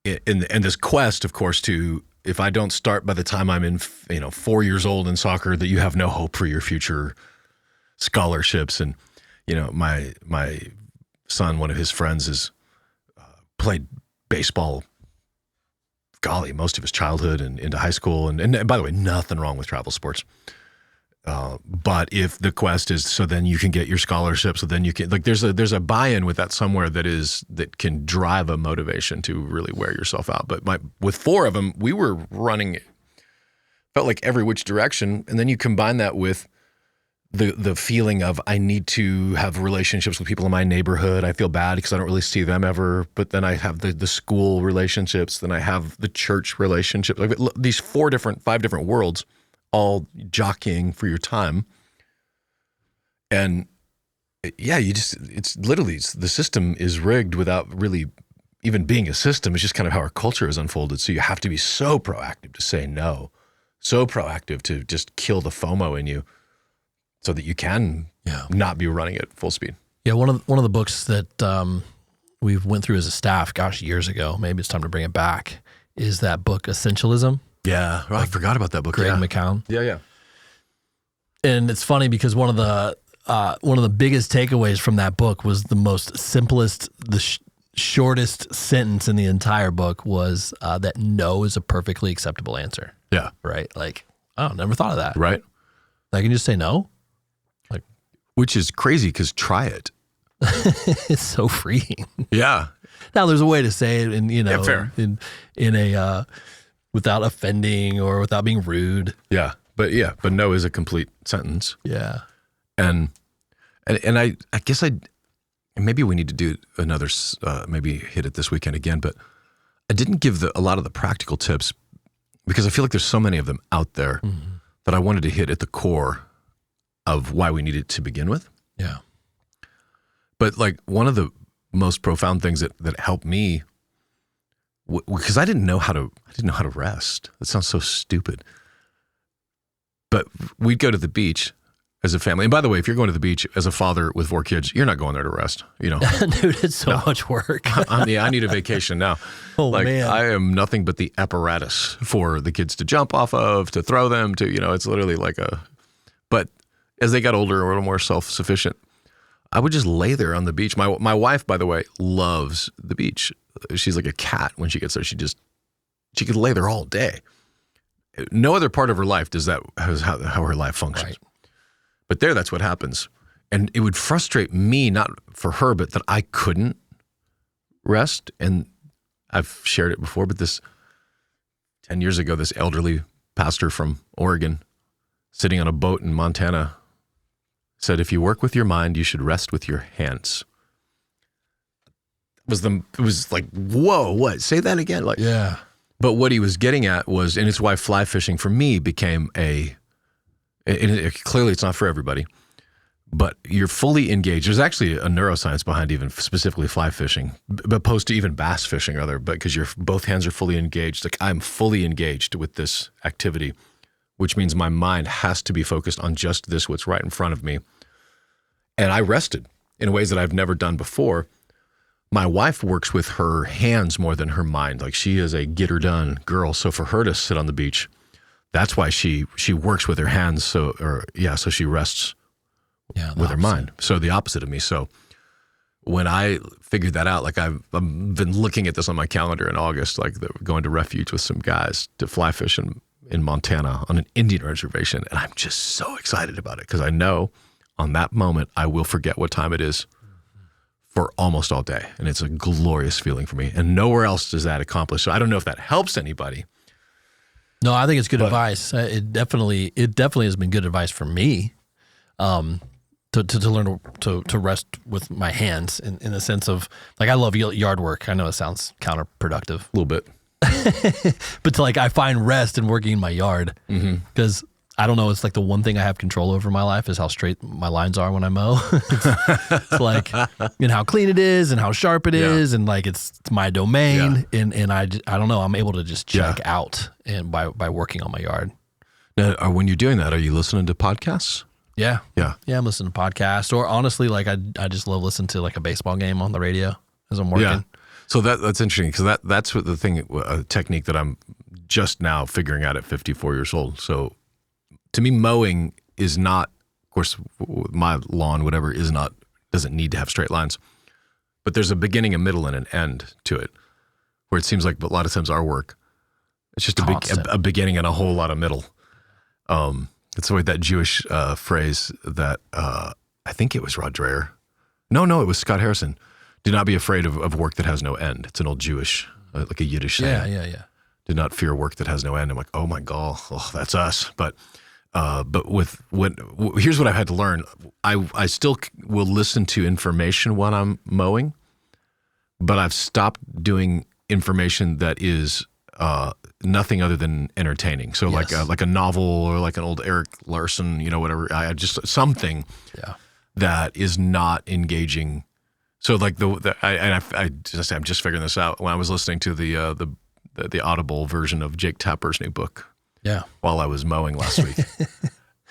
in this quest, of course, to, if I don't start by the time I'm in, 4 years old in soccer, that you have no hope for your future scholarships. And, my son, one of his friends, has played baseball golly, most of his childhood and into high school. And by the way, nothing wrong with travel sports. But if the quest is so then you can get your scholarship, so then you can, like, there's a buy-in with that somewhere that can drive a motivation to really wear yourself out. But with 4 of them, we were running, felt like every which direction. And then you combine that with the feeling of I need to have relationships with people in my neighborhood. I feel bad because I don't really see them ever. But then I have the school relationships. Then I have the church relationships. Like these 5 different worlds, all jockeying for your time. And yeah, it's literally, the system is rigged without really even being a system. It's just kind of how our culture is unfolded. So you have to be so proactive to say no, so proactive to just kill the FOMO in you so that you can not be running at full speed. Yeah, one of the books that we went through as a staff, years ago, maybe it's time to bring it back, is that book, Essentialism. Yeah, I forgot about that book. Greg McCown. Yeah. And it's funny because one of the biggest takeaways from that book was the most simplest, shortest sentence in the entire book was that no is a perfectly acceptable answer. Yeah. Right? Like, oh, never thought of that. Right. I can just say no. Like, which is crazy because try it. It's so freeing. Yeah. Now there's a way to say it, and fair. in a without offending or without being rude. Yeah. But no is a complete sentence. Yeah. And I guess maybe we need to do another, maybe hit it this weekend again, but I didn't give a lot of the practical tips because I feel like there's so many of them out there that I wanted to hit at the core of why we needed to begin with. Yeah. But like one of the most profound things that helped me, because I didn't know how to rest. That sounds so stupid. But we'd go to the beach as a family. And by the way, if you're going to the beach as a father with 4 kids, you're not going there to rest. Dude, it's so much work. I need a vacation now. Oh, man. I am nothing but the apparatus for the kids to jump off of, to throw them to, it's literally but as they got older, a little more self-sufficient, I would just lay there on the beach. My wife, by the way, loves the beach. She's like a cat when she gets there. She could lay there all day. No other part of her life does that, how her life functions. Right. But that's what happens. And it would frustrate me, not for her, but that I couldn't rest. And I've shared it before, but 10 years ago, this elderly pastor from Oregon sitting on a boat in Montana said, if you work with your mind, you should rest with your hands. It was like, whoa, what? Say that again? Like, yeah. But what he was getting at was, and it's why fly fishing for me became clearly it's not for everybody, but you're fully engaged. There's actually a neuroscience behind even specifically fly fishing, opposed to even bass fishing, because both hands are fully engaged. Like I'm fully engaged with this activity, which means my mind has to be focused on just what's right in front of me. And I rested in ways that I've never done before. My wife works with her hands more than her mind. Like she is a get her done girl. So for her to sit on the beach, that's why she works with her hands. So she rests with her mind. So the opposite of me. So when I figured that out, like I've been looking at this on my calendar in August, like going to refuge with some guys to fly fish in Montana on an Indian reservation. And I'm just so excited about it because I know on that moment, I will forget what time it is for almost all day. And it's a glorious feeling for me. And nowhere else does that accomplish. So I don't know if that helps anybody. No, I think it's good advice. It definitely has been good advice for me to learn to rest with my hands in the sense of, like, I love yard work. I know it sounds counterproductive. A little bit. But I find rest in working in my yard because I don't know. It's like the one thing I have control over in my life is how straight my lines are when I mow. It's like, and how clean it is and how sharp it is. And like, it's my domain. Yeah. And I don't know, I'm able to just check out and by working on my yard. Now, when you're doing that, are you listening to podcasts? Yeah. Yeah. Yeah. I'm listening to podcasts, or honestly, like I just love listening to like a baseball game on the radio as I'm working. Yeah. So that's interesting because that's what the thing, a technique that I'm just now figuring out at 54 years old. So to me, mowing is not, of course, my lawn, whatever, doesn't need to have straight lines. But there's a beginning, a middle, and an end to it, where it seems like a lot of times our work, It's just Constant. a beginning and a whole lot of middle. It's the way that Jewish phrase that I think it was Rod Dreher. No, it was Scott Harrison. Do not be afraid of work that has no end. It's an old Jewish, like a Yiddish saying. Yeah. Do not fear work that has no end. I'm like, oh my God, that's us. But here's what I've had to learn. I still will listen to information when I'm mowing, but I've stopped doing information that is nothing other than entertaining. So Yes. like a novel or like an old Eric Larson, whatever. I just something that is not engaging. So like I'm just figuring this out when I was listening to the Audible version of Jake Tapper's new book. Yeah. While I was mowing last week.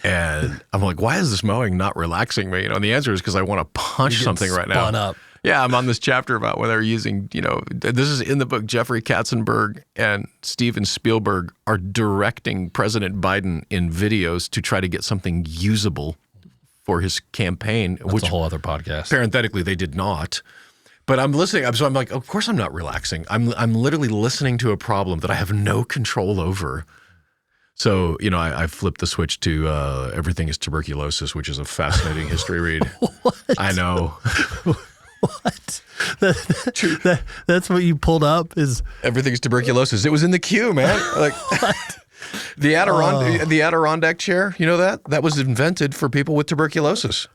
And I'm like, why is this mowing not relaxing me? And the answer is because I want to punch something right now. Spun up. Yeah, I'm on this chapter about when they're using, this is in the book, Jeffrey Katzenberg and Steven Spielberg are directing President Biden in videos to try to get something usable for his campaign. That's a whole other podcast. Parenthetically, they did not. But I'm listening. So I'm like, of course I'm not relaxing. I'm literally listening to a problem that I have no control over. So, I flipped the switch to Everything is Tuberculosis, which is a fascinating history read. What? I know. What? That's what you pulled up is Everything is Tuberculosis. It was in the queue, man. Like the Adirondack chair, you know that? That was invented for people with tuberculosis.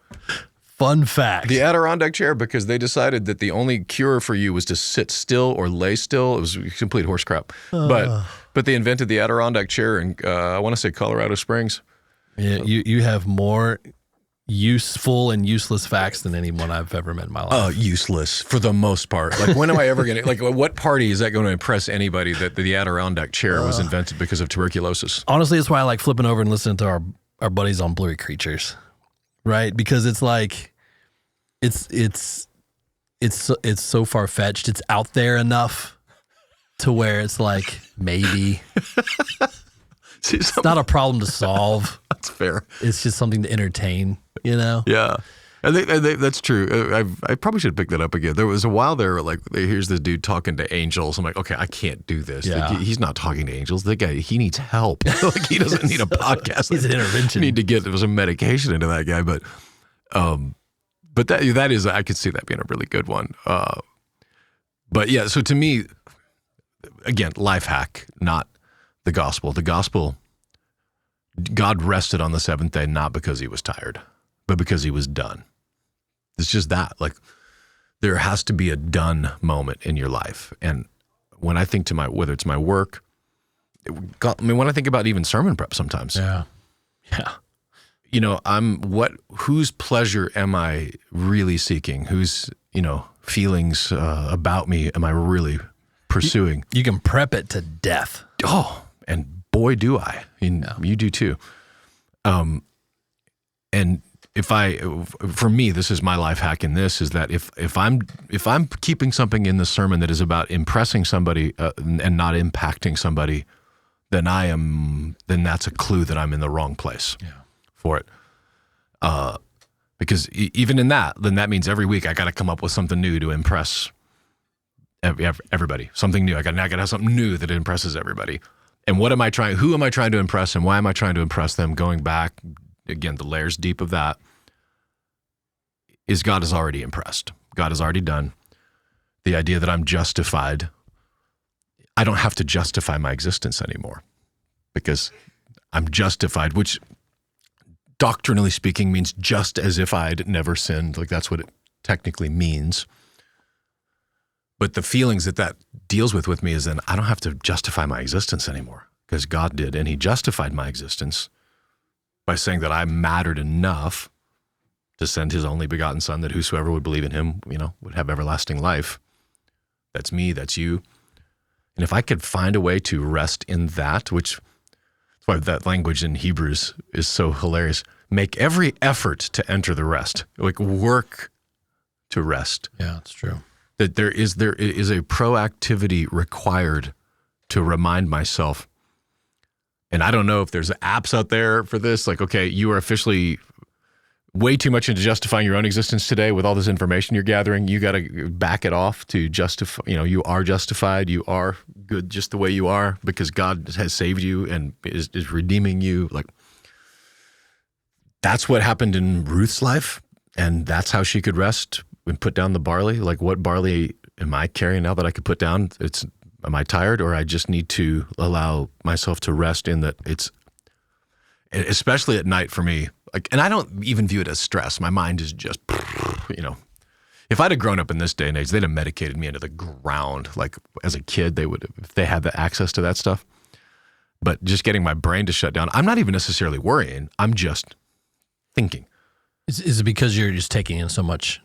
fun fact. The Adirondack chair, because they decided that the only cure for you was to sit still or lay still. It was complete horse crap. But they invented the Adirondack chair in, I want to say Colorado Springs. Yeah, you have more useful and useless facts than anyone I've ever met in my life. Useless for the most part. Like, when am I ever going to, like, what party is that going to impress anybody that the Adirondack chair was invented because of tuberculosis? Honestly, that's why I like flipping over and listening to our buddies on Blurry Creatures, right? Because it's like, it's so far-fetched. It's out there enough to where it's like, maybe. It's not a problem to solve. That's fair. It's just something to entertain, Yeah. And that's true. I probably should pick that up again. There was a while there, like, here's this dude talking to angels. I'm like, okay, I can't do this. Yeah. Like, he's not talking to angels. The guy, he needs help. Like, he doesn't need a podcast. He's an intervention. Need to get some medication into that guy. But that is, I could see that being a really good one. But yeah, so to me, again, life hack, not the gospel. The gospel, God rested on the seventh day, not because he was tired, but because he was done. It's just that. Like, there has to be a done moment in your life. And when I think to whether it's my work, when I think about even sermon prep sometimes. Yeah. Whose pleasure am I really seeking? Whose, feelings about me am I really pursuing? You can prep it to death. Oh, and boy, do I. You do too. And for me, this is my life hack in this, is that if I'm keeping something in the sermon that is about impressing somebody and not impacting somebody, then that's a clue that I'm in the wrong place for it. Because even in that, then that means every week I got to come up with something new to impress everybody. Something new. I got to have something new that impresses everybody. And who am I trying to impress, and why am I trying to impress them? Going back, again, the layers deep of that is God is already impressed. God is already done. The idea that I'm justified, I don't have to justify my existence anymore because I'm justified, which doctrinally speaking means just as if I'd never sinned. Like, that's what it technically means. But the feelings that deals with me is then I don't have to justify my existence anymore because God did. And he justified my existence by saying that I mattered enough to send his only begotten son, that whosoever would believe in him, would have everlasting life. That's me, that's you. And if I could find a way to rest in that, which that's why that language in Hebrews is so hilarious. Make every effort to enter the rest, like work to rest. Yeah, it's true. That there is a proactivity required to remind myself. And I don't know if there's apps out there for this. Like, okay, you are officially way too much into justifying your own existence today with all this information you're gathering. You got to back it off to justify, you are justified. You are good just the way you are because God has saved you and is redeeming you. Like, that's what happened in Ruth's life. And that's how she could rest and put down the barley. Like, what barley am I carrying now that I could put down? Am I tired, or I just need to allow myself to rest in that it's, especially at night for me, like, and I don't even view it as stress. My mind is just, if I'd have grown up in this day and age, they'd have medicated me into the ground. Like, as a kid, they would, if they had the access to that stuff. But just getting my brain to shut down, I'm not even necessarily worrying. I'm just thinking. Is it because you're just taking in so much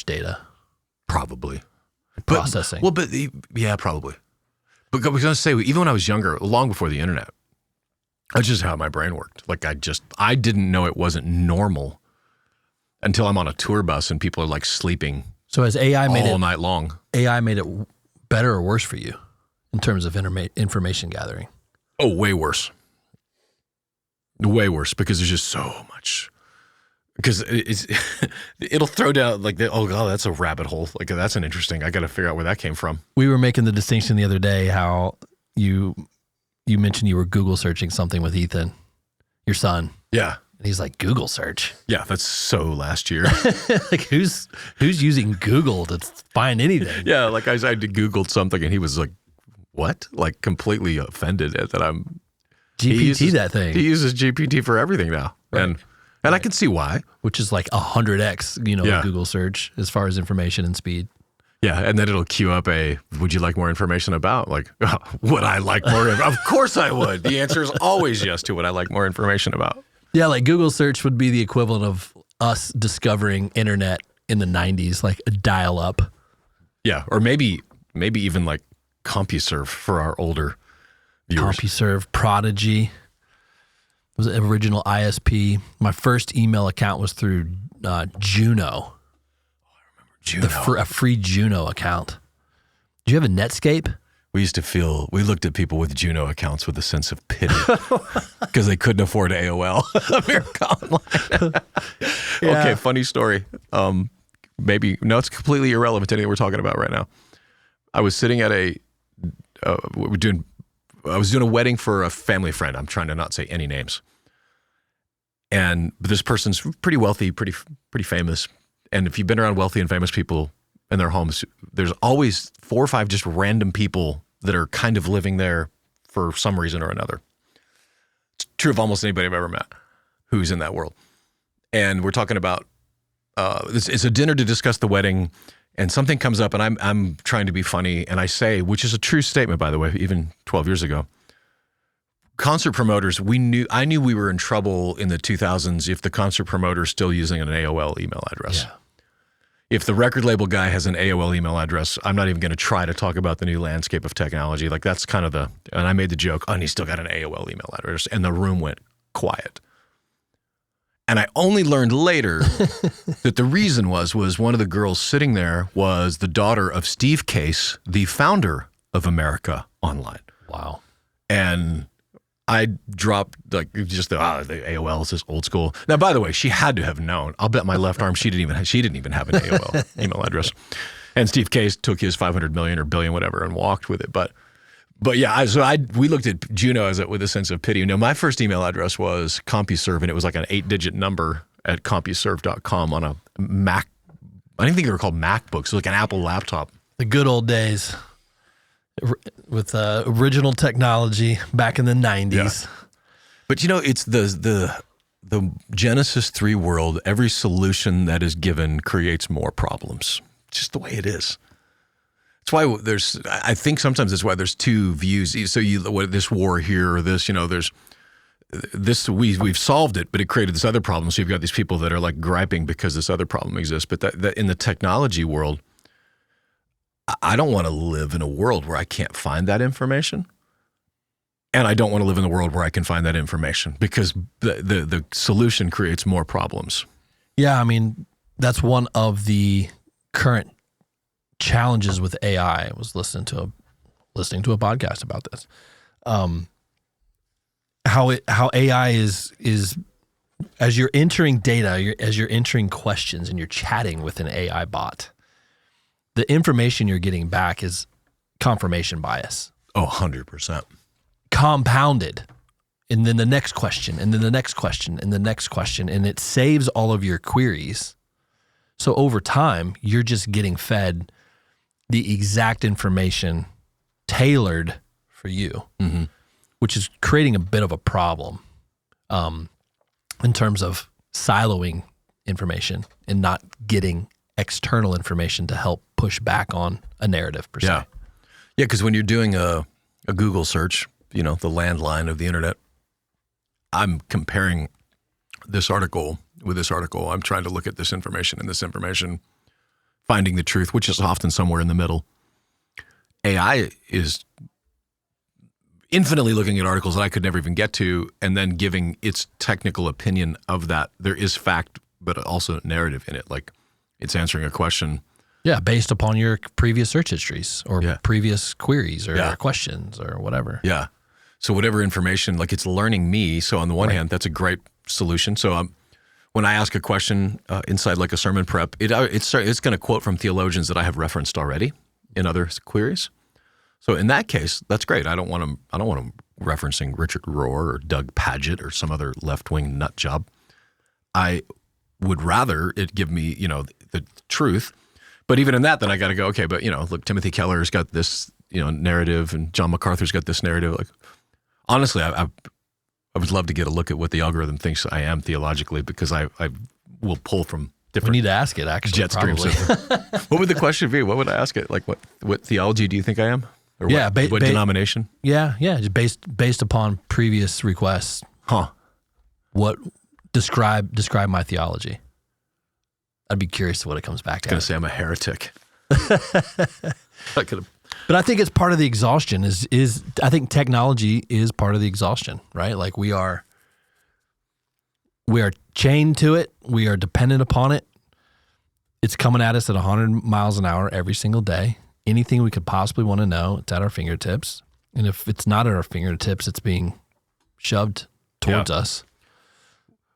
data? Probably. Processing. Yeah, probably. But I was going to say, even when I was younger, long before the internet, that's just how my brain worked. Like, I didn't know it wasn't normal until I'm on a tour bus and people are like sleeping. So has AI made all night long? AI made it better or worse for you in terms of information gathering? Oh, way worse. Way worse, because there's just so much. Because it'll throw down like, oh God, that's a rabbit hole. Like, that's an interesting. I got to figure out where that came from. We were making the distinction the other day how you mentioned you were Google searching something with Ethan, your son. Yeah. And he's like, Google search? Yeah, that's so last year. Like, who's using Google to find anything? Yeah, like I Googled something and he was like, what? Like, completely offended at that I'm... that thing. He uses GPT for everything now. Right. And I can see why. Which is like 100x, Google search as far as information and speed. Yeah, and then it'll queue up would you like more information about? Like, would I like more? Of course I would. The answer is always yes to what I like more information about. Yeah, like Google search would be the equivalent of us discovering internet in the 90s, like a dial-up. Yeah, or maybe even like CompuServe for our older viewers. CompuServe, Prodigy. It was an original ISP. My first email account was through Juno. Juno. A free Juno account. Do you have a Netscape? We looked at people with Juno accounts with a sense of pity because they couldn't afford AOL. America Online. Yeah. Okay, funny story. It's completely irrelevant to anything we're talking about right now. I was sitting at I was doing a wedding for a family friend. I'm trying to not say any names. And this person's pretty wealthy, pretty famous. And if you've been around wealthy and famous people in their homes, there's always 4 or 5 just random people that are kind of living there for some reason or another. It's true of almost anybody I've ever met who's in that world. And we're talking about, it's a dinner to discuss the wedding, and something comes up, and I'm trying to be funny, and I say, which is a true statement, by the way, even 12 years ago, concert promoters, I knew we were in trouble in the 2000s if the concert promoter is still using an AOL email address. Yeah. If the record label guy has an AOL email address, I'm not even going to try to talk about the new landscape of technology. Like, that's kind of and I made the joke, and he still got an AOL email address, and the room went quiet. And I only learned later that the reason was one of the girls sitting there was the daughter of Steve Case, the founder of America Online. Wow. And I dropped like just the AOL is this old school. Now, by the way, she had to have known. I'll bet my left arm she didn't even have an AOL email address. And Steve Case took his 500 million or billion whatever and walked with it. But yeah, we looked at Juno with a sense of pity. My first email address was CompuServe, and it was like an 8-digit number at CompuServe.com on a Mac. I didn't think they were called MacBooks. It was like an Apple laptop. The good old days with original technology back in the 90s. Yeah. But it's the Genesis 3 world. Every solution that is given creates more problems. It's just the way it is. It's why I think sometimes that's why there's two views. So this war here or this, there's this, we've solved it, but it created this other problem. So you've got these people that are like griping because this other problem exists. But that in the technology world, I don't want to live in a world where I can't find that information. And I don't want to live in a world where I can find that information because the solution creates more problems. Yeah, I mean, that's one of the current challenges with AI. I was listening to a podcast about this. How AI is as you're entering data, as you're entering questions and you're chatting with an AI bot, the information you're getting back is confirmation bias. Oh, 100%. Compounded. And then the next question, and then the next question, and the next question, and it saves all of your queries. So over time, you're just getting fed the exact information tailored for you, which is creating a bit of a problem in terms of siloing information and not getting external information to help push back on a narrative per se. Yeah, because when you're doing a Google search, the landline of the internet, I'm comparing this article with this article. I'm trying to look at this information and this information, finding the truth, which is often somewhere in the middle. AI is infinitely looking at articles that I could never even get to and then giving its technical opinion of that. There is fact, but also narrative in it. Like it's answering a question. Yeah, based upon your previous search histories or previous queries or questions or whatever. Yeah. So whatever information, like it's learning me. So on the one hand, that's a great solution. So when I ask a question inside like a sermon prep, it's going to quote from theologians that I have referenced already in other queries. So in that case, that's great. I don't want them referencing Richard Rohr or Doug Padgett or some other left-wing nut job. I would rather it give me, the truth. But even in that, then I got to go, okay, but look, Timothy Keller's got this, narrative, and John MacArthur's got this narrative. Like, honestly, I would love to get a look at what the algorithm thinks I am theologically, because I will pull from different. We need to ask it actually. Jet streams. What would the question be? What would I ask it? Like, what theology do you think I am? Or what denomination? Yeah, just based upon previous requests. What describe my theology? I'd be curious to what it comes back to. Going to say I'm a heretic. But I think it's part of the exhaustion. Is I think technology is part of the exhaustion, right? Like we are chained to it. We are dependent upon it. It's coming at us at 100 miles an hour every single day. Anything we could possibly want to know, it's at our fingertips. And if it's not at our fingertips, it's being shoved towards us.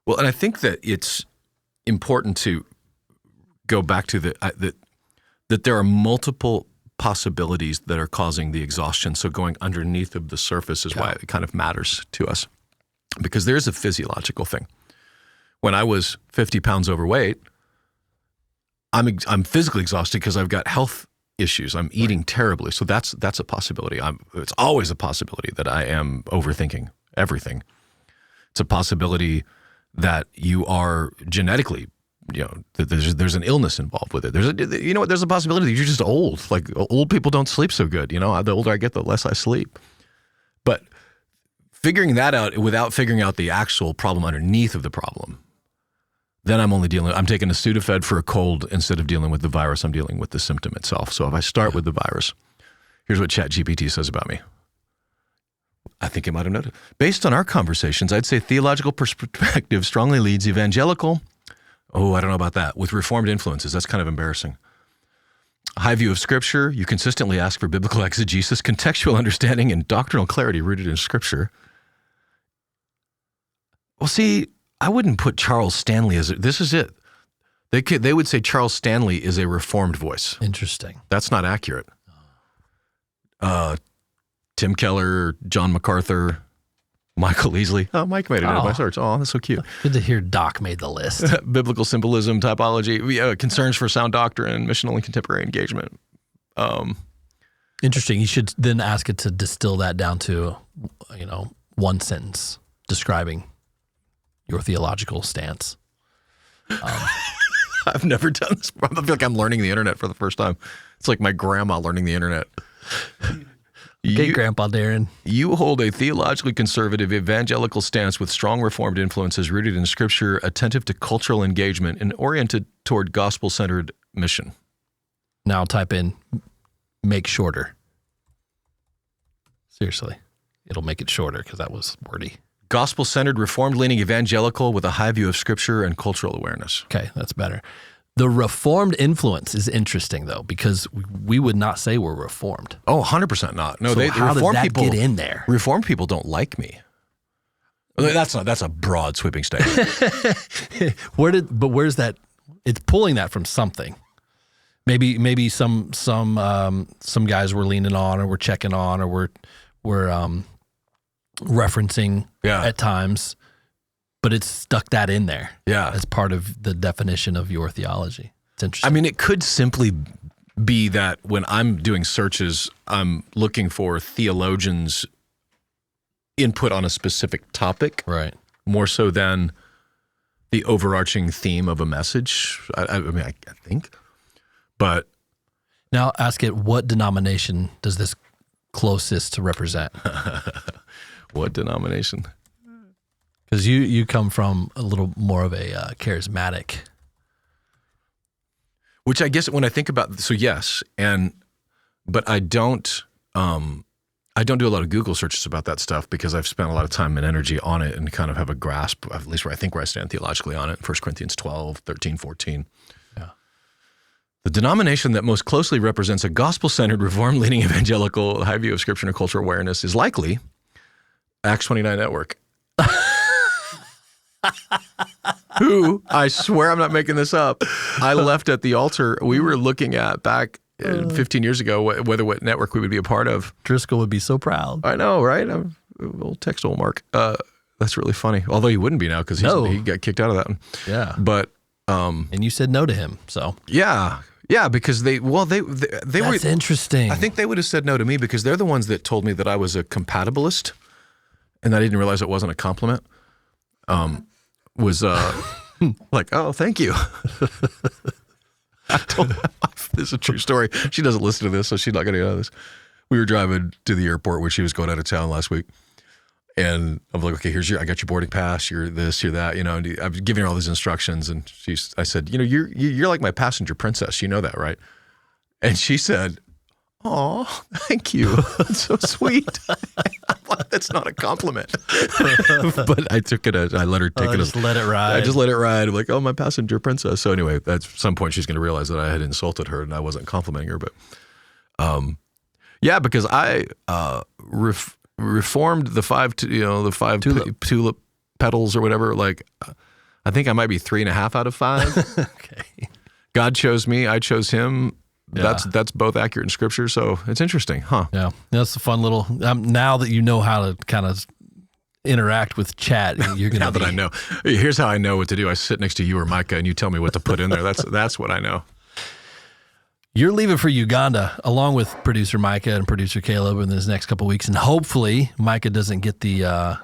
Well, and I think that it's important to go back to that there are multiple possibilities that are causing the exhaustion. So going underneath of the surface is why it kind of matters to us, because there's a physiological thing. When I was 50 pounds overweight, I'm physically exhausted because I've got health issues. I'm eating terribly. So that's a possibility. It's always a possibility that I am overthinking everything. It's a possibility that you are genetically, that there's an illness involved with it. There's a possibility that you're just old. Like old people don't sleep so good. The older I get, the less I sleep. But figuring that out without figuring out the actual problem underneath of the problem, then I'm taking a Sudafed for a cold instead of dealing with the virus. I'm dealing with the symptom itself. So if I start with the virus, here's what ChatGPT says about me. I think you might have noted. Based on our conversations, I'd say theological perspective strongly leads evangelical. Oh, I don't know about that. With Reformed influences, that's kind of embarrassing. A high view of Scripture. You consistently ask for biblical exegesis, contextual understanding, and doctrinal clarity rooted in Scripture. Well, see, I wouldn't put Charles Stanley as this is it. They would say Charles Stanley is a Reformed voice. Interesting. That's not accurate. Tim Keller, John MacArthur, Michael Easley. Oh, Mike made it into my search. Oh, that's so cute. Good to hear Doc made the list. Biblical symbolism, typology, concerns for sound doctrine, missional and contemporary engagement. Interesting. You should then ask it to distill that down to, one sentence describing your theological stance. I've never done this. I feel like I'm learning the internet for the first time. It's like my grandma learning the internet. Okay, Grandpa Darren. You hold a theologically conservative evangelical stance with strong Reformed influences rooted in Scripture, attentive to cultural engagement, and oriented toward gospel-centered mission. Now type in, make shorter. Seriously. It'll make it shorter because that was wordy. Gospel-centered, Reformed-leaning evangelical with a high view of Scripture and cultural awareness. Okay, that's better. The Reformed influence is interesting, though, because we would not say we're Reformed. Oh, 100% not. No, so how did that get in there? Reformed people don't like me. That's a broad sweeping statement. Where's that? It's pulling that from something. Maybe some guys we're leaning on, or we're checking on, or we're referencing at times, but it's stuck that in there. Yeah, as part of the definition of your theology. It's interesting. I mean, it could simply be that when I'm doing searches, I'm looking for theologians' input on a specific topic, right? More so than the overarching theme of a message. I mean, I think. But now ask it, what denomination does this closest to represent? What denomination? Because you come from a little more of a charismatic. Which I guess when I think about, so yes, but I don't do a lot of Google searches about that stuff because I've spent a lot of time and energy on it and kind of have a grasp, at least where I stand theologically on it, 1 Corinthians 12, 13, 14. Yeah. The denomination that most closely represents a gospel-centered, reform-leaning evangelical high view of Scripture and cultural awareness is likely Acts 29 Network. Who, I swear I'm not making this up, I left at the altar. We were looking at back 15 years ago what network we would be a part of. Driscoll would be so proud. I know, right? We'll text old Mark. That's really funny. Although he wouldn't be now because he got kicked out of that one. Yeah. But and you said no to him, so yeah, because they were. That's interesting. I think they would have said no to me because they're the ones that told me that I was a compatibilist, and I didn't realize it wasn't a compliment. Was like, oh, thank you. I told my wife, this is a true story. She doesn't listen to this, so she's not going to know this. We were driving to the airport when she was going out of town last week. And I'm like, okay, I got your boarding pass, you're this, you're that, and I'm giving her all these instructions. And I said, you're like my passenger princess. You know that, right? And she said, oh, thank you. That's so sweet. That's not a compliment. But I took it I let her take it. Just let it ride. I just let it ride. I'm like, oh, my passenger princess. So anyway, at some point she's going to realize that I had insulted her and I wasn't complimenting her. But because I reformed the five tulip petals or whatever. Like, I think I might be 3.5 out of 5. Okay. God chose me. I chose him. Yeah. That's both accurate in Scripture, so it's interesting, huh? Yeah, that's a fun little. Now that you know how to kind of interact with chat, you're gonna. Now that I know, here's how I know what to do. I sit next to you or Micah, and you tell me what to put in there. That's what I know. You're leaving for Uganda along with producer Micah and producer Caleb in this next couple of weeks, and hopefully Micah doesn't get the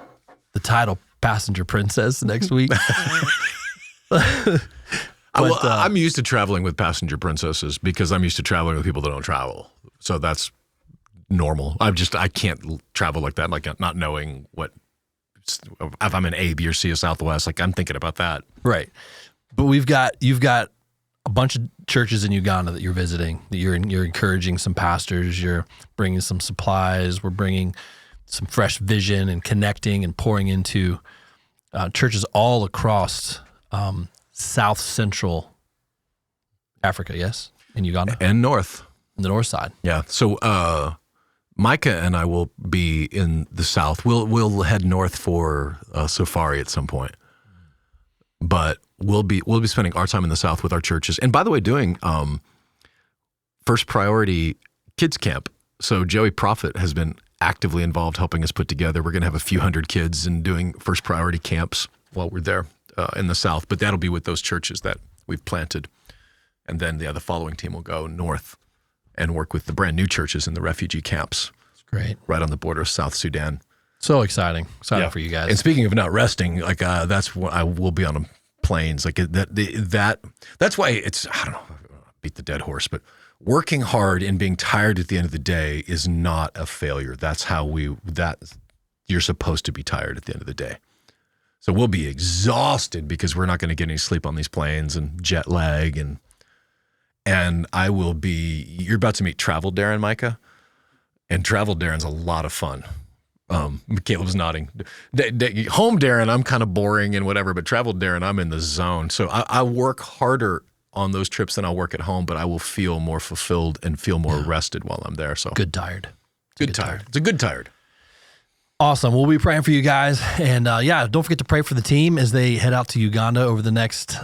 title passenger princess next week. I'm used to traveling with passenger princesses because I'm used to traveling with people that don't travel. So that's normal. I can't travel like that, like not knowing if I'm in A, B, or C of Southwest. Like I'm thinking about that. Right. But you've got a bunch of churches in Uganda that you're visiting, that you're encouraging some pastors, you're bringing some supplies, we're bringing some fresh vision and connecting and pouring into churches all across South Central Africa, yes? In Uganda? And north. On the north side. Yeah. So Micah and I will be in the south. We'll head north for safari at some point. But we'll be spending our time in the south with our churches. And by the way, doing First Priority Kids Camp. So Joey Prophet has been actively involved helping us put together. We're going to have a few hundred kids and doing First Priority camps while we're there. In the south, but that'll be with those churches that we've planted. And then the following team will go north and work with the brand new churches in the refugee camps. That's great. Right on the border of South Sudan. So exciting. Exciting for you guys. And speaking of not resting, like that's what I will be on planes. Like that's why it's, I don't know, beat the dead horse, but working hard and being tired at the end of the day is not a failure. That's how you're supposed to be tired at the end of the day. So we'll be exhausted because we're not going to get any sleep on these planes and jet lag. And I will be, you're about to meet Travel Darren, Micah. And Travel Darren's a lot of fun. Caleb's nodding. Home Darren, I'm kind of boring and whatever, but Travel Darren, I'm in the zone. So I work harder on those trips than I'll work at home, but I will feel more fulfilled and feel more rested while I'm there. So good tired. Good tired. It's a good tired. Awesome. We'll be praying for you guys. And don't forget to pray for the team as they head out to Uganda over the next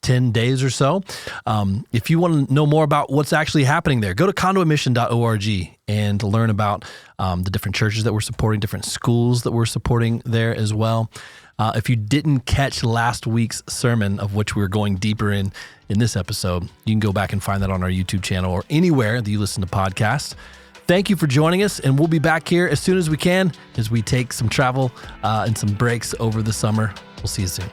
10 days or so. If you want to know more about what's actually happening there, go to conduitmission.org and learn about the different churches that we're supporting, different schools that we're supporting there as well. If you didn't catch last week's sermon, of which we're going deeper in this episode, you can go back and find that on our YouTube channel or anywhere that you listen to podcasts. Thank you for joining us, and we'll be back here as soon as we can as we take some travel and some breaks over the summer. We'll see you soon.